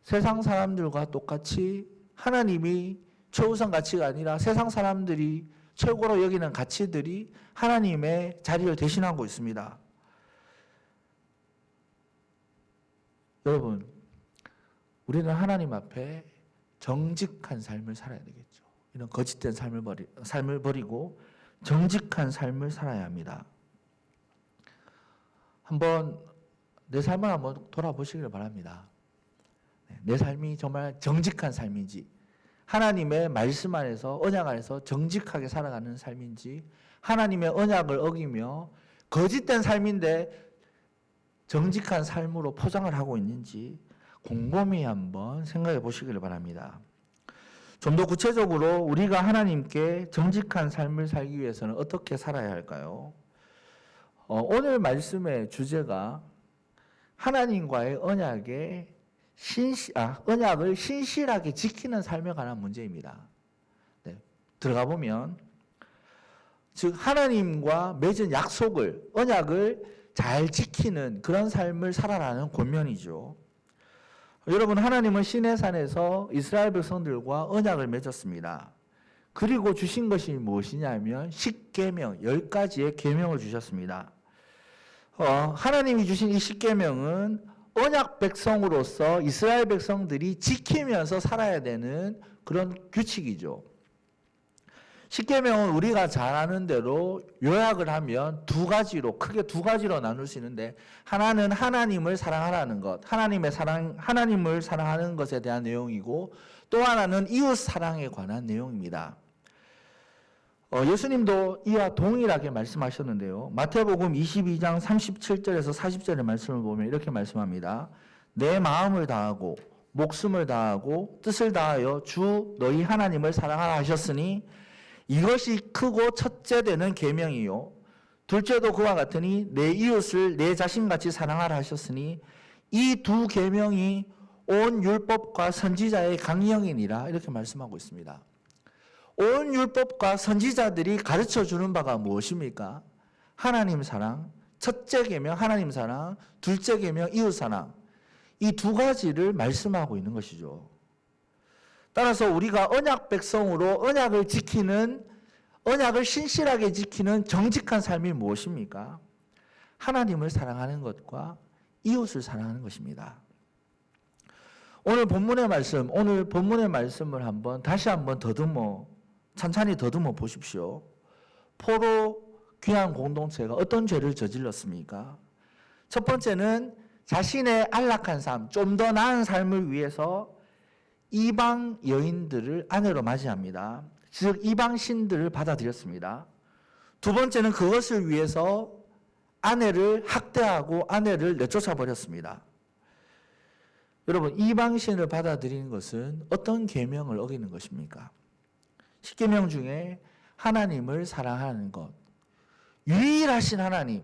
세상 사람들과 똑같이 하나님이 최우선 가치가 아니라 세상 사람들이 최고로 여기는 가치들이 하나님의 자리를 대신하고 있습니다. 여러분, 우리는 하나님 앞에 정직한 삶을 살아야 되겠죠. 이런 거짓된 삶을 버리고 정직한 삶을 살아야 합니다. 한번 내 삶을 한번 돌아보시길 바랍니다. 내 삶이 정말 정직한 삶인지, 하나님의 말씀 안에서 언약 안에서 정직하게 살아가는 삶인지, 하나님의 언약을 어기며 거짓된 삶인데 정직한 삶으로 포장을 하고 있는지 곰곰이 한번 생각해 보시기를 바랍니다. 좀 더 구체적으로 우리가 하나님께 정직한 삶을 살기 위해서는 어떻게 살아야 할까요? 오늘 말씀의 주제가 하나님과의 언약을 신실하게 지키는 삶에 관한 문제입니다. 네, 들어가 보면 즉 하나님과 맺은 언약을 잘 지키는 그런 삶을 살아라는 권면이죠. 여러분, 하나님은 시내산에서 이스라엘 백성들과 언약을 맺었습니다. 그리고 주신 것이 무엇이냐면 10계명, 10가지의 계명을 주셨습니다. 하나님이 주신 이 10계명은 언약 백성으로서 이스라엘 백성들이 지키면서 살아야 되는 그런 규칙이죠. 10계명은 우리가 잘 아는 대로 요약을 하면 크게 두 가지로 나눌 수 있는데, 하나는 하나님을 사랑하라는 것, 하나님을 사랑하는 것에 대한 내용이고, 또 하나는 이웃 사랑에 관한 내용입니다. 예수님도 이와 동일하게 말씀하셨는데요. 마태복음 22장 37절에서 40절의 말씀을 보면 이렇게 말씀합니다. 내 마음을 다하고 목숨을 다하고 뜻을 다하여 주 너희 하나님을 사랑하라 하셨으니 이것이 크고 첫째 되는 계명이요 둘째도 그와 같으니 내 이웃을 내 자신같이 사랑하라 하셨으니 이 두 계명이 온 율법과 선지자의 강령이니라 이렇게 말씀하고 있습니다. 온 율법과 선지자들이 가르쳐주는 바가 무엇입니까? 하나님 사랑, 첫째 계명 하나님 사랑, 둘째 계명 이웃 사랑. 이 두 가지를 말씀하고 있는 것이죠. 따라서 우리가 언약 백성으로 언약을 지키는, 언약을 신실하게 지키는 정직한 삶이 무엇입니까? 하나님을 사랑하는 것과 이웃을 사랑하는 것입니다. 오늘 본문의 말씀을 다시 한번 찬찬히 더듬어 보십시오. 포로 귀한 공동체가 어떤 죄를 저질렀습니까? 첫 번째는 자신의 안락한 삶, 좀 더 나은 삶을 위해서 이방 여인들을 아내로 맞이합니다. 즉 이방 신들을 받아들였습니다. 두 번째는 그것을 위해서 아내를 학대하고 아내를 내쫓아 버렸습니다. 여러분, 이방 신을 받아들이는 것은 어떤 계명을 어기는 것입니까? 10계명 중에 하나님을 사랑하는 것, 유일하신 하나님,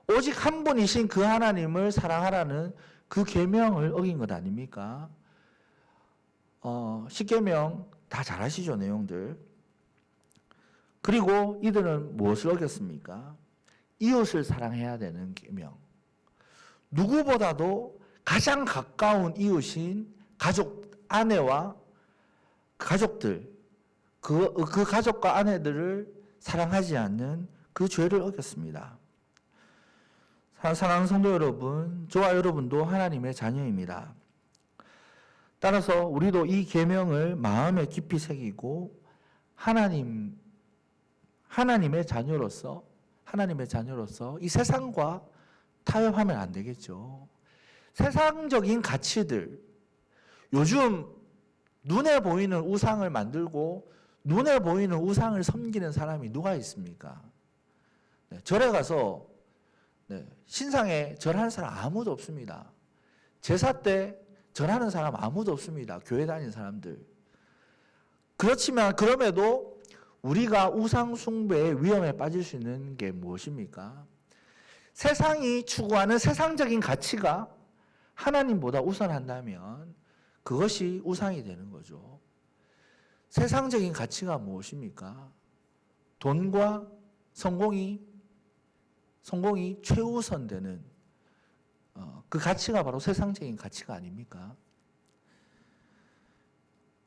오직 한 분이신 그 하나님을 사랑하라는 그 계명을 어긴 것 아닙니까? 10계명 다 잘 아시죠, 내용들. 그리고 이들은 무엇을 어겼습니까? 이웃을 사랑해야 되는 계명. 누구보다도 가장 가까운 이웃인 아내와 가족들, 그 가족과 아내들을 사랑하지 않는 그 죄를 어겼습니다. 사랑하는 성도 여러분, 저와 여러분도 하나님의 자녀입니다. 따라서 우리도 이 계명을 마음에 깊이 새기고 하나님의 자녀로서 이 세상과 타협하면 안 되겠죠. 세상적인 가치들, 요즘 눈에 보이는 우상을 만들고 눈에 보이는 우상을 섬기는 사람이 누가 있습니까? 절에 가서 신상에 절하는 사람 아무도 없습니다. 제사 때 절하는 사람 아무도 없습니다. 교회 다니는 사람들. 그렇지만 그럼에도 우리가 우상 숭배의 위험에 빠질 수 있는 게 무엇입니까? 세상이 추구하는 세상적인 가치가 하나님보다 우선한다면 그것이 우상이 되는 거죠. 세상적인 가치가 무엇입니까? 돈과 성공이 최우선되는 그 가치가 바로 세상적인 가치가 아닙니까?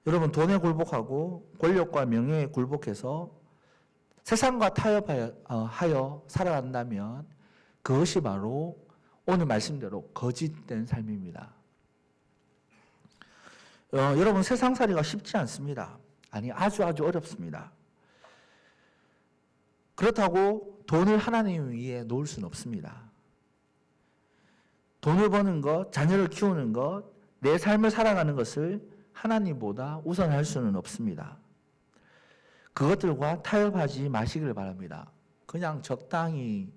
여러분, 돈에 굴복하고 권력과 명예에 굴복해서 세상과 타협하여 살아간다면 그것이 바로 오늘 말씀대로 거짓된 삶입니다. 여러분, 세상살이가 쉽지 않습니다. 아니, 아주 어렵습니다. 그렇다고 돈을 하나님 위에 놓을 수는 없습니다. 돈을 버는 것, 자녀를 키우는 것, 내 삶을 살아가는 것을 하나님보다 우선할 수는 없습니다. 그것들과 타협하지 마시길 바랍니다. 그냥 적당히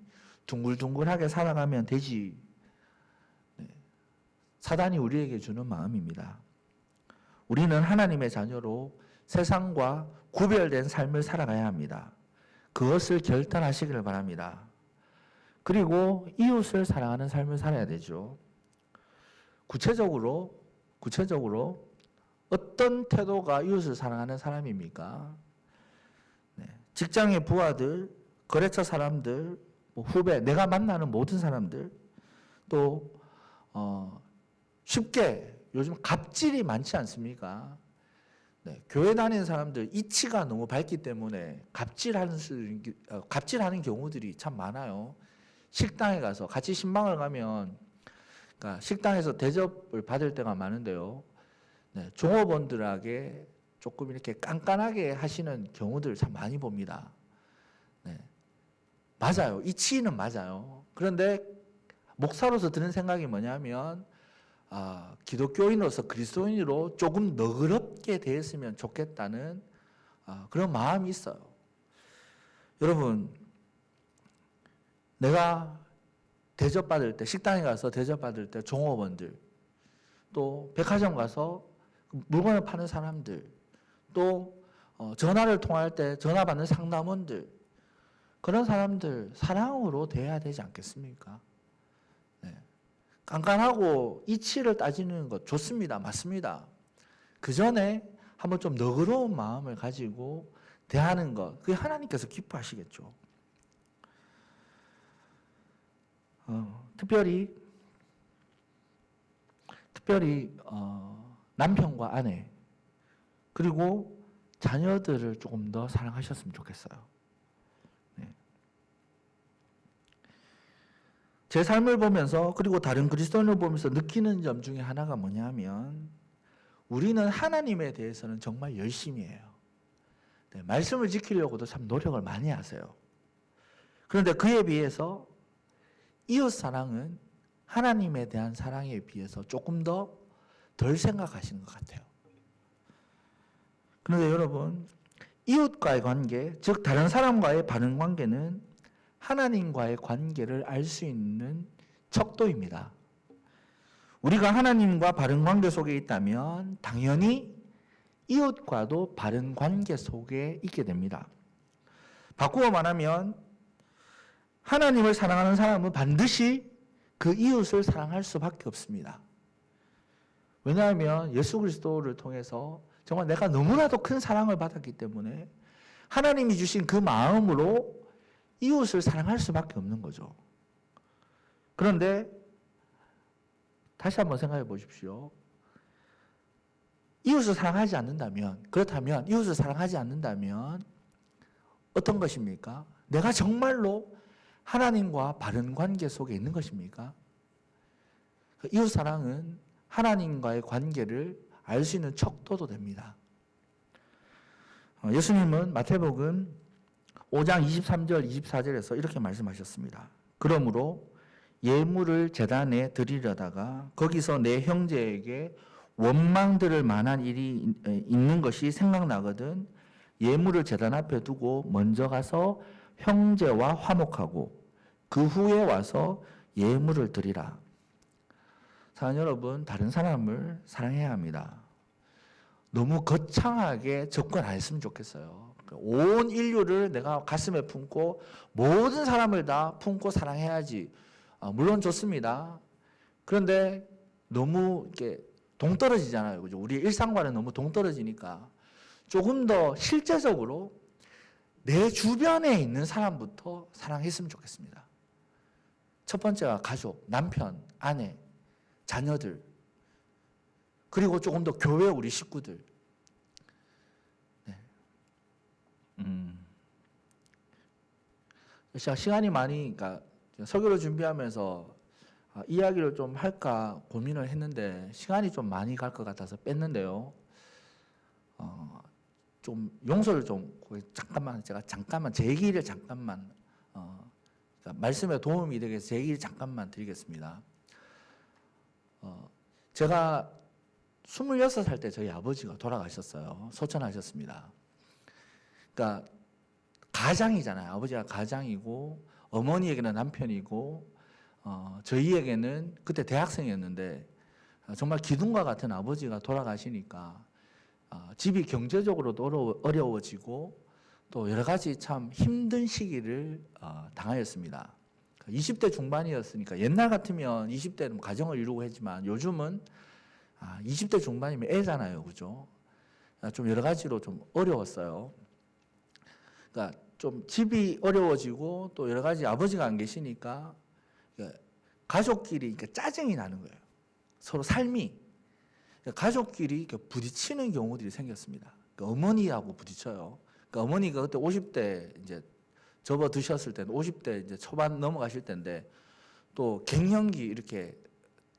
둥글둥글하게 살아가면 되지. 사단이 우리에게 주는 마음입니다. 우리는 하나님의 자녀로 세상과 구별된 삶을 살아가야 합니다. 그것을 결단하시기를 바랍니다. 그리고 이웃을 사랑하는 삶을 살아야 되죠. 구체적으로 어떤 태도가 이웃을 사랑하는 사람입니까? 직장의 부하들, 거래처 사람들, 후배, 내가 만나는 모든 사람들, 또 쉽게 요즘 갑질이 많지 않습니까? 교회 다니는 사람들 이치가 너무 밝기 때문에 갑질하는 경우들이 참 많아요. 식당에 가서 같이 신방을 가면, 그러니까 식당에서 대접을 받을 때가 많은데요. 종업원들에게 조금 이렇게 깐깐하게 하시는 경우들 참 많이 봅니다. 맞아요. 이치는 맞아요. 그런데 목사로서 드는 생각이 뭐냐면, 기독교인으로서 그리스도인으로 조금 너그럽게 대했으면 좋겠다는 그런 마음이 있어요. 여러분, 내가 대접받을 때, 식당에 가서 대접받을 때 종업원들, 또 백화점 가서 물건을 파는 사람들, 또 전화를 통화할 때 전화 받는 상담원들, 그런 사람들 사랑으로 대해야 되지 않겠습니까? 깐깐하고 이치를 따지는 것 좋습니다. 맞습니다. 그 전에 한번 좀 너그러운 마음을 가지고 대하는 것, 그게 하나님께서 기뻐하시겠죠. 특별히 남편과 아내 그리고 자녀들을 조금 더 사랑하셨으면 좋겠어요. 네. 제 삶을 보면서 그리고 다른 그리스도인을 보면서 느끼는 점 중에 하나가 뭐냐면 우리는 하나님에 대해서는 정말 열심히 해요. 네, 말씀을 지키려고도 참 노력을 많이 하세요. 그런데 그에 비해서 이웃 사랑은 하나님에 대한 사랑에 비해서 조금 더 덜 생각하시는 것 같아요. 그런데 여러분, 이웃과의 관계, 즉 다른 사람과의 바른 관계는 하나님과의 관계를 알 수 있는 척도입니다. 우리가 하나님과 바른 관계 속에 있다면 당연히 이웃과도 바른 관계 속에 있게 됩니다. 바꾸어 말하면 하나님을 사랑하는 사람은 반드시 그 이웃을 사랑할 수밖에 없습니다. 왜냐하면 예수 그리스도를 통해서 정말 내가 너무나도 큰 사랑을 받았기 때문에 하나님이 주신 그 마음으로 이웃을 사랑할 수밖에 없는 거죠. 그런데 다시 한번 생각해 보십시오. 이웃을 사랑하지 않는다면, 그렇다면 이웃을 사랑하지 않는다면 어떤 것입니까? 내가 정말로 하나님과 바른 관계 속에 있는 것입니까? 이웃 사랑은 하나님과의 관계를 알 수 있는 척도도 됩니다. 예수님은 마태복음 5장 23절 24절에서 이렇게 말씀하셨습니다. 그러므로 예물을 제단에 드리려다가 거기서 내 형제에게 원망 들을 만한 일이 있는 것이 생각나거든 예물을 제단 앞에 두고 먼저 가서 형제와 화목하고 그 후에 와서 예물을 드리라. 사랑하는 여러분, 다른 사람을 사랑해야 합니다. 너무 거창하게 접근 안 했으면 좋겠어요. 온 인류를 내가 가슴에 품고 모든 사람을 다 품고 사랑해야지. 물론 좋습니다. 그런데 너무 이렇게 동떨어지잖아요. 그죠? 우리 일상과는 너무 동떨어지니까 조금 더 실제적으로 내 주변에 있는 사람부터 사랑했으면 좋겠습니다. 첫 번째가 가족, 남편, 아내, 자녀들, 그리고 조금 더 교회 우리 식구들. 네. 제가 시간이 많이, 그러니까 설교를 준비하면서 이야기를 좀 할까 고민을 했는데 시간이 좀 많이 갈 것 같아서 뺐는데요. 좀 용서를 좀 잠깐만 제가 제 얘기를 잠깐만 그러니까 말씀에 도움이 되게 제 얘기를 잠깐만 드리겠습니다. 제가 26살 때 저희 아버지가 돌아가셨어요. 소천하셨습니다. 그러니까 가장이잖아요. 아버지가 가장이고 어머니에게는 남편이고 저희에게는 그때 대학생이었는데 정말 기둥과 같은 아버지가 돌아가시니까 집이 경제적으로도 어려워지고 또 여러 가지 참 힘든 시기를 당하였습니다. 20대 중반이었으니까 옛날 같으면 20대는 가정을 이루고 했지만 요즘은 20대 중반이면 애잖아요. 그죠? 좀 여러 가지로 좀 어려웠어요. 그러니까 좀 집이 어려워지고 또 여러 가지 아버지가 안 계시니까 가족끼리 짜증이 나는 거예요. 서로 삶이. 가족끼리 부딪히는 경우들이 생겼습니다. 어머니하고 부딪혀요. 어머니가 그때 50대 이제 접어드셨을 때는 50대 이제 초반 넘어가실 때인데 또 갱년기 이렇게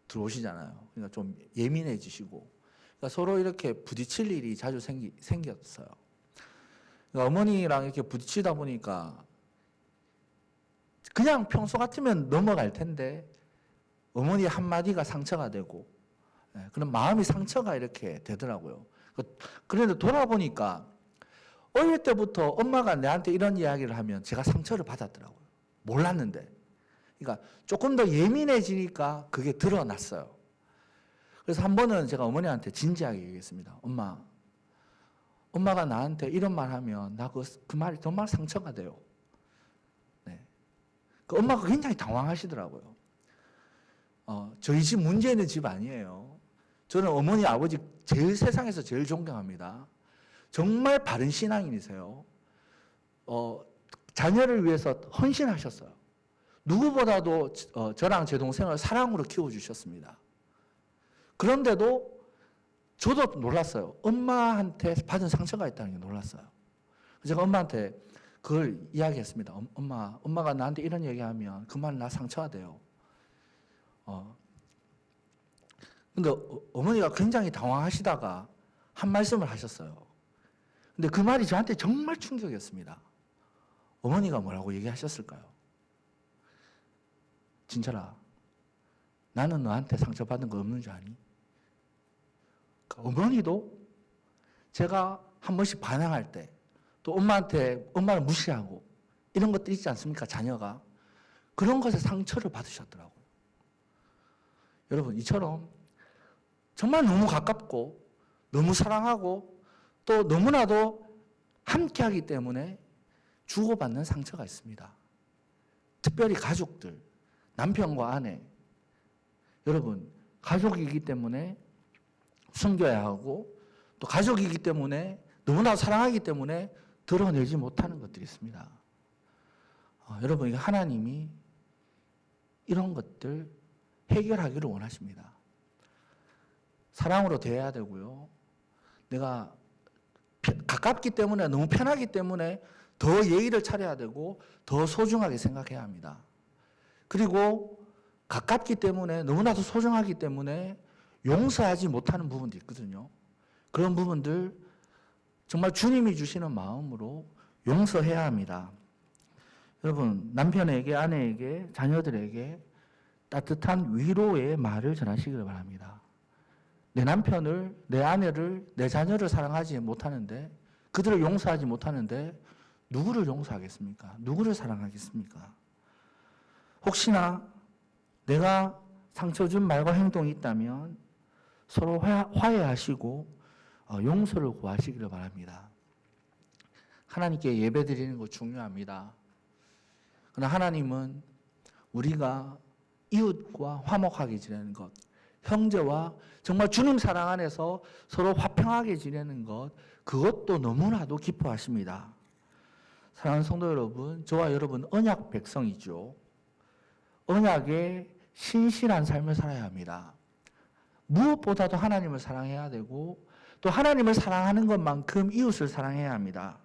들어오시잖아요. 그러니까 좀 예민해지시고 그러니까 서로 이렇게 부딪힐 일이 자주 생겼어요. 그러니까 어머니랑 이렇게 부딪히다 보니까 그냥 평소 같으면 넘어갈 텐데 어머니 한마디가 상처가 되고 그런 마음이 상처가 이렇게 되더라고요. 그런데 돌아보니까 어릴 때부터 엄마가 내한테 이런 이야기를 하면 제가 상처를 받았더라고요. 몰랐는데. 그러니까 조금 더 예민해지니까 그게 드러났어요. 그래서 한 번은 제가 어머니한테 진지하게 얘기했습니다. 엄마가 나한테 이런 말 하면 나 그 말이 정말 상처가 돼요. 네. 엄마가 굉장히 당황하시더라고요. 저희 집 문제 있는 집 아니에요. 저는 어머니, 아버지 세상에서 제일 존경합니다. 정말 바른 신앙인이세요. 자녀를 위해서 헌신하셨어요. 누구보다도 저랑 제 동생을 사랑으로 키워주셨습니다. 그런데도 저도 놀랐어요. 엄마한테 받은 상처가 있다는 게 놀랐어요. 제가 엄마한테 그걸 이야기했습니다. 엄마가 나한테 이런 얘기하면 그 말 나 상처가 돼요. 근데 어머니가 굉장히 당황하시다가 한 말씀을 하셨어요. 근데 그 말이 저한테 정말 충격이었습니다. 어머니가 뭐라고 얘기하셨을까요? 진철아, 나는 너한테 상처받은 거 없는 줄 아니? 어머니도 제가 한 번씩 반항할 때, 또 엄마를 무시하고 이런 것도 있지 않습니까? 자녀가. 그런 것에 상처를 받으셨더라고요. 여러분, 이처럼 정말 너무 가깝고 너무 사랑하고 또 너무나도 함께하기 때문에 주고받는 상처가 있습니다. 특별히 가족들, 남편과 아내. 여러분, 가족이기 때문에 숨겨야 하고 또 가족이기 때문에 너무나 사랑하기 때문에 드러내지 못하는 것들이 있습니다. 여러분, 하나님이 이런 것들 해결하기를 원하십니다. 사랑으로 대해야 되고요. 내가 가깝기 때문에 너무 편하기 때문에 더 예의를 차려야 되고 더 소중하게 생각해야 합니다. 그리고 가깝기 때문에 너무나도 소중하기 때문에 용서하지 못하는 부분도 있거든요. 그런 부분들 정말 주님이 주시는 마음으로 용서해야 합니다. 여러분, 남편에게, 아내에게, 자녀들에게 따뜻한 위로의 말을 전하시기를 바랍니다. 내 남편을, 내 아내를, 내 자녀를 사랑하지 못하는데, 그들을 용서하지 못하는데 누구를 용서하겠습니까? 누구를 사랑하겠습니까? 혹시나 내가 상처 준 말과 행동이 있다면 서로 화해하시고 용서를 구하시기를 바랍니다. 하나님께 예배드리는 거 중요합니다. 그러나 하나님은 우리가 이웃과 화목하게 지내는 것, 형제와 정말 주님 사랑 안에서 서로 화평하게 지내는 것, 그것도 너무나도 기뻐하십니다. 사랑하는 성도 여러분, 저와 여러분 언약 백성이죠. 언약에 신실한 삶을 살아야 합니다. 무엇보다도 하나님을 사랑해야 되고 또 하나님을 사랑하는 것만큼 이웃을 사랑해야 합니다.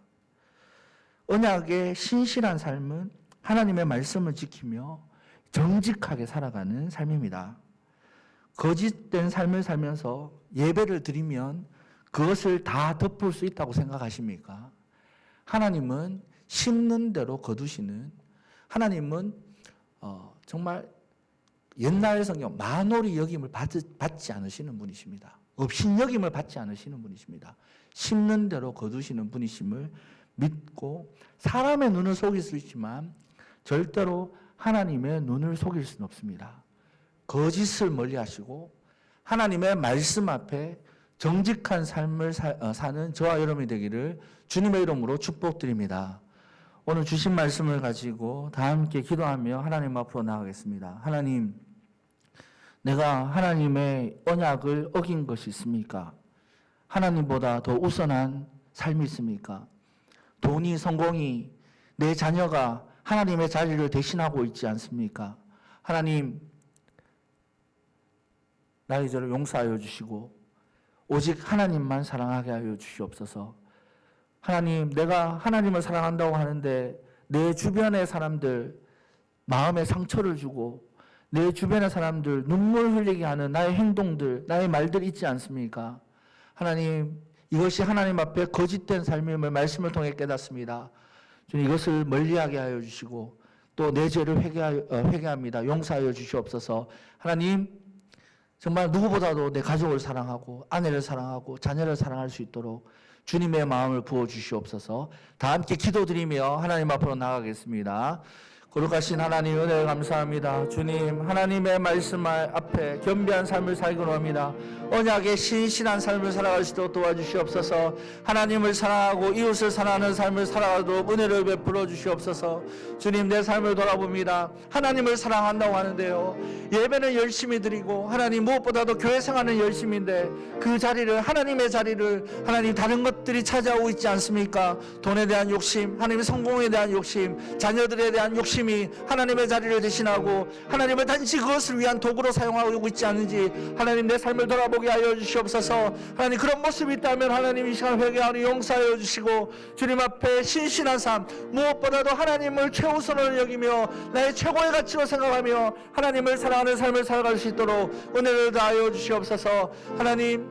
언약의 신실한 삶은 하나님의 말씀을 지키며 정직하게 살아가는 삶입니다. 거짓된 삶을 살면서 예배를 드리면 그것을 다 덮을 수 있다고 생각하십니까? 하나님은 심는 대로 거두시는, 하나님은 정말 옛날 성경 만홀히 여김을 받지 않으시는 분이십니다. 업신여김을 받지 않으시는 분이십니다. 심는 대로 거두시는 분이심을 믿고 사람의 눈을 속일 수 있지만 절대로 하나님의 눈을 속일 수는 없습니다. 거짓을 멀리하시고 하나님의 말씀 앞에 정직한 삶을 사는 저와 여러분이 되기를 주님의 이름으로 축복드립니다. 오늘 주신 말씀을 가지고 다 함께 기도하며 하나님 앞으로 나가겠습니다. 하나님, 내가 하나님의 언약을 어긴 것이 있습니까? 하나님보다 더 우선한 삶이 있습니까? 돈이, 성공이, 내 자녀가 하나님의 자리를 대신하고 있지 않습니까? 하나님, 나의 죄를 용서하여 주시고 오직 하나님만 사랑하게 하여 주시옵소서. 하나님, 내가 하나님을 사랑한다고 하는데 내 주변의 사람들 마음에 상처를 주고 내 주변의 사람들 눈물 흘리게 하는 나의 행동들, 나의 말들 있지 않습니까? 하나님, 이것이 하나님 앞에 거짓된 삶임을 말씀을 통해 깨닫습니다. 주님, 이것을 멀리하게 하여 주시고 또 내 죄를 회개합니다. 용서하여 주시옵소서. 하나님, 정말 누구보다도 내 가족을 사랑하고 아내를 사랑하고 자녀를 사랑할 수 있도록 주님의 마음을 부어주시옵소서. 다 함께 기도드리며 하나님 앞으로 나가겠습니다. 거룩하신 하나님 은혜 감사합니다. 주님, 하나님의 말씀 앞에 겸비한 삶을 살기로 합니다. 언약의 신실한 삶을 살아갈 수 있도록 도와주시옵소서. 하나님을 사랑하고 이웃을 사랑하는 삶을 살아가도록 은혜를 베풀어 주시옵소서. 주님, 내 삶을 돌아봅니다. 하나님을 사랑한다고 하는데요, 예배는 열심히 드리고 하나님 무엇보다도 교회 생활은 열심인데 그 자리를, 하나님의 자리를 하나님 다른 것들이 차지하고 있지 않습니까? 돈에 대한 욕심, 하나님의 성공에 대한 욕심, 자녀들에 대한 욕심 중심이 하나님의 자리를 대신하고 하나님을 단지 그것을 위한 도구로 사용하고 있지 않은지 하나님 내 삶을 돌아보게 하여 주시옵소서. 하나님 그런 모습이 있다면 하나님 이 시간 회개하니 용서하여 주시고 주님 앞에 신실한 삶, 무엇보다도 하나님을 최우선으로 여기며 나의 최고의 가치로 생각하며 하나님을 사랑하는 삶을 살아갈 수 있도록 은혜를 다하여 주시옵소서. 하나님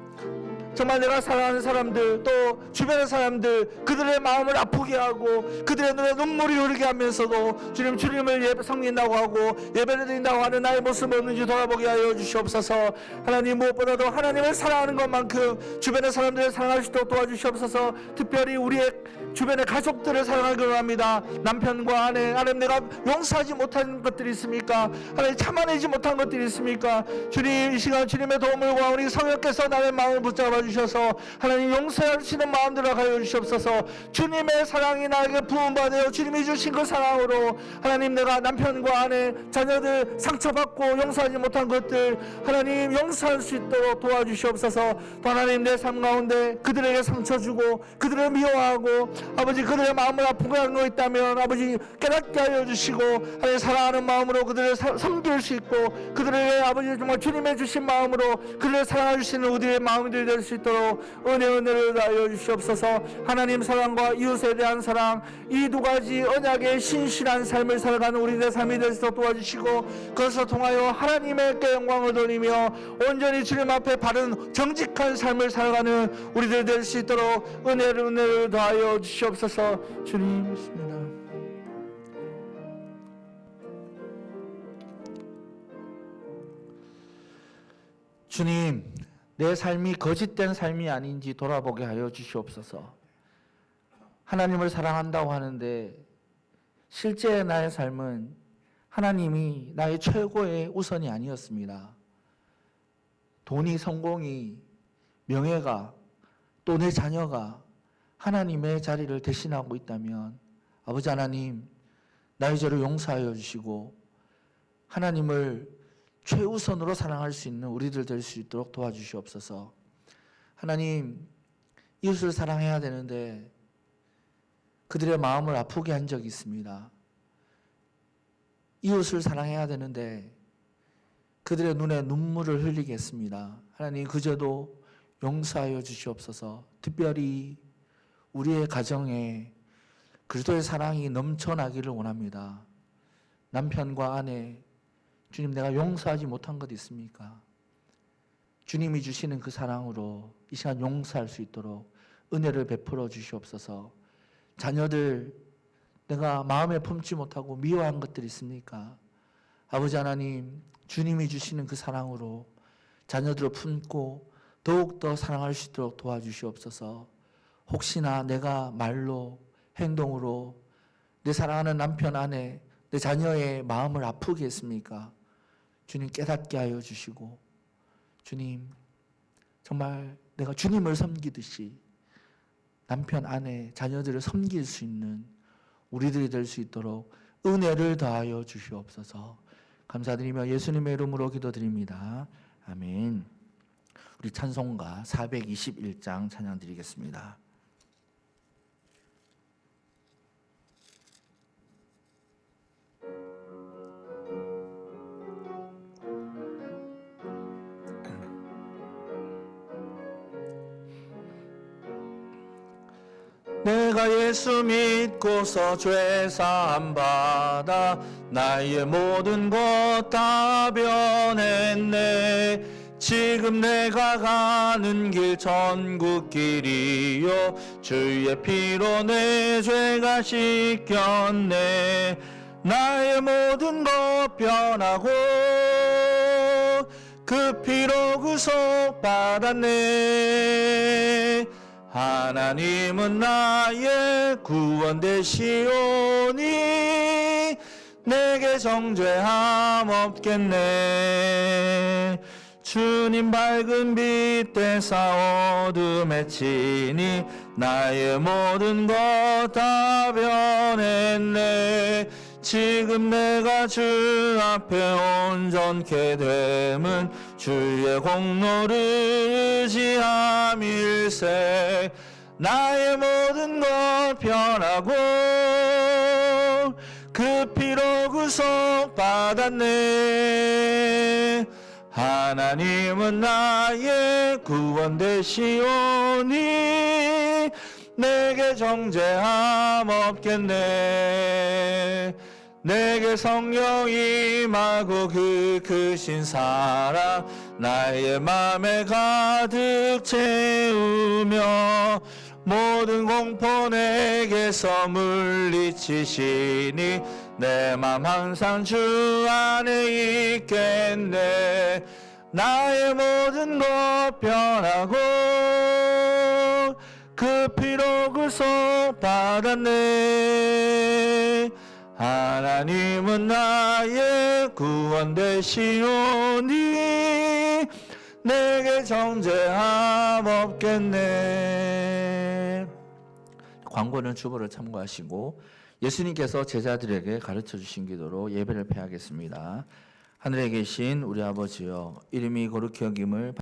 정말 내가 사랑하는 사람들 또 주변의 사람들 그들의 마음을 아프게 하고 그들의 눈에 눈물이 흐르게 하면서도 주님을 섬긴다고 하고 예배를 드린다고 하는 나의 모습이 없는지 돌아보게 하여 주시옵소서. 하나님 무엇보다도 하나님을 사랑하는 것만큼 주변의 사람들을 사랑할 수 있도록 도와주시옵소서. 특별히 우리의 주변의 가족들을 사랑하기로 합니다. 남편과 아내, 하나님 내가 용서하지 못한 것들이 있습니까? 하나님 참아내지 못한 것들이 있습니까? 주님 이 시간 주님의 도움을 구하 우리 성령께서 나의 마음을 붙잡아 주셔서 하나님 용서할 수 있는 마음들을 하여 주시옵소서. 주님의 사랑이 나에게 부음받아요. 주님이 주신 그 사랑으로 하나님 내가 남편과 아내, 자녀들 상처받고 용서하지 못한 것들 하나님 용서할 수 있도록 도와주시옵소서. 또 하나님 내 삶 가운데 그들에게 상처 주고 그들을 미워하고 아버지 그들의 마음을 아프게 하는 거 있다면 아버지 깨닫게 하여 주시고 하나님 사랑하는 마음으로 그들을 섬길 수 있고 그들에게 아버지 정말 주님의 주신 마음으로 그들을 사랑할 수 있는 우리의 마음들이 될 수 있도록 은혜를 다하여 주시옵소서. 하나님 사랑과 이웃에 대한 사랑 이 두 가지 언약의 신실한 삶을 살아가는 우리들의 삶이 될 수 있도록 도와주시고 그것을 통하여 하나님께 영광을 돌리며 온전히 주님 앞에 바른 정직한 삶을 살아가는 우리들 될 수 있도록 은혜를 다하여 주시옵소서. 주님 믿습니다. 주님 내 삶이 거짓된 삶이 아닌지 돌아보게 하여 주시옵소서. 하나님을 사랑한다고 하는데 실제 나의 삶은 하나님이 나의 최고의 우선이 아니었습니다. 돈이, 성공이, 명예가 또 내 자녀가 하나님의 자리를 대신하고 있다면 아버지 하나님 나의 죄를 용서하여 주시고 하나님을 최우선으로 사랑할 수 있는 우리들 될 수 있도록 도와주시옵소서. 하나님 이웃을 사랑해야 되는데 그들의 마음을 아프게 한 적이 있습니다. 이웃을 사랑해야 되는데 그들의 눈에 눈물을 흘리게 했습니다. 하나님 그저도 용서하여 주시옵소서. 특별히 우리의 가정에 그리스도의 사랑이 넘쳐나기를 원합니다. 남편과 아내 주님 내가 용서하지 못한 것 있습니까? 주님이 주시는 그 사랑으로 이 시간 용서할 수 있도록 은혜를 베풀어 주시옵소서. 자녀들 내가 마음에 품지 못하고 미워한 것들이 있습니까? 아버지 하나님 주님이 주시는 그 사랑으로 자녀들을 품고 더욱더 사랑할 수 있도록 도와주시옵소서. 혹시나 내가 말로 행동으로 내 사랑하는 남편 아내 내 자녀의 마음을 아프게 했습니까? 주님 깨닫게 하여 주시고 주님 정말 내가 주님을 섬기듯이 남편 아내 자녀들을 섬길 수 있는 우리들이 될 수 있도록 은혜를 더하여 주시옵소서. 감사드리며 예수님의 이름으로 기도드립니다. 아멘. 우리 찬송가 421장 찬양 드리겠습니다. 내가 예수 믿고서 죄사함 받아 나의 모든 것 다 변했네. 지금 내가 가는 길 천국길이요 주의 피로 내 죄가 씻겼네. 나의 모든 것 변하고 그 피로 구속받았네. 하나님은 나의 구원 되시오니 내게 정죄함 없겠네. 주님 밝은 빛 되사 어둠에 치니 나의 모든 것 다 변했네. 지금 내가 주 앞에 온전케 됨은 주의 공로를 의지함일세. 나의 모든 것 변하고 그 피로 구속받았네. 하나님은 나의 구원 되시오니 내게 정죄함 없겠네. 내게 성령 임하고 그 크신 사랑 나의 맘에 가득 채우며 모든 공포 내게서 물리치시니 내 맘 항상 주 안에 있겠네. 나의 모든 것 변하고 그 피로 구속받았네. 하나님은 나의 구원 되시오니 내게 정죄함 없겠네. 광고는 주보를 참고하시고 예수님께서 제자들에게 가르쳐 주신 기도로 예배를 폐하겠습니다. 하늘에 계신 우리 아버지여, 이름이 거룩히 여김을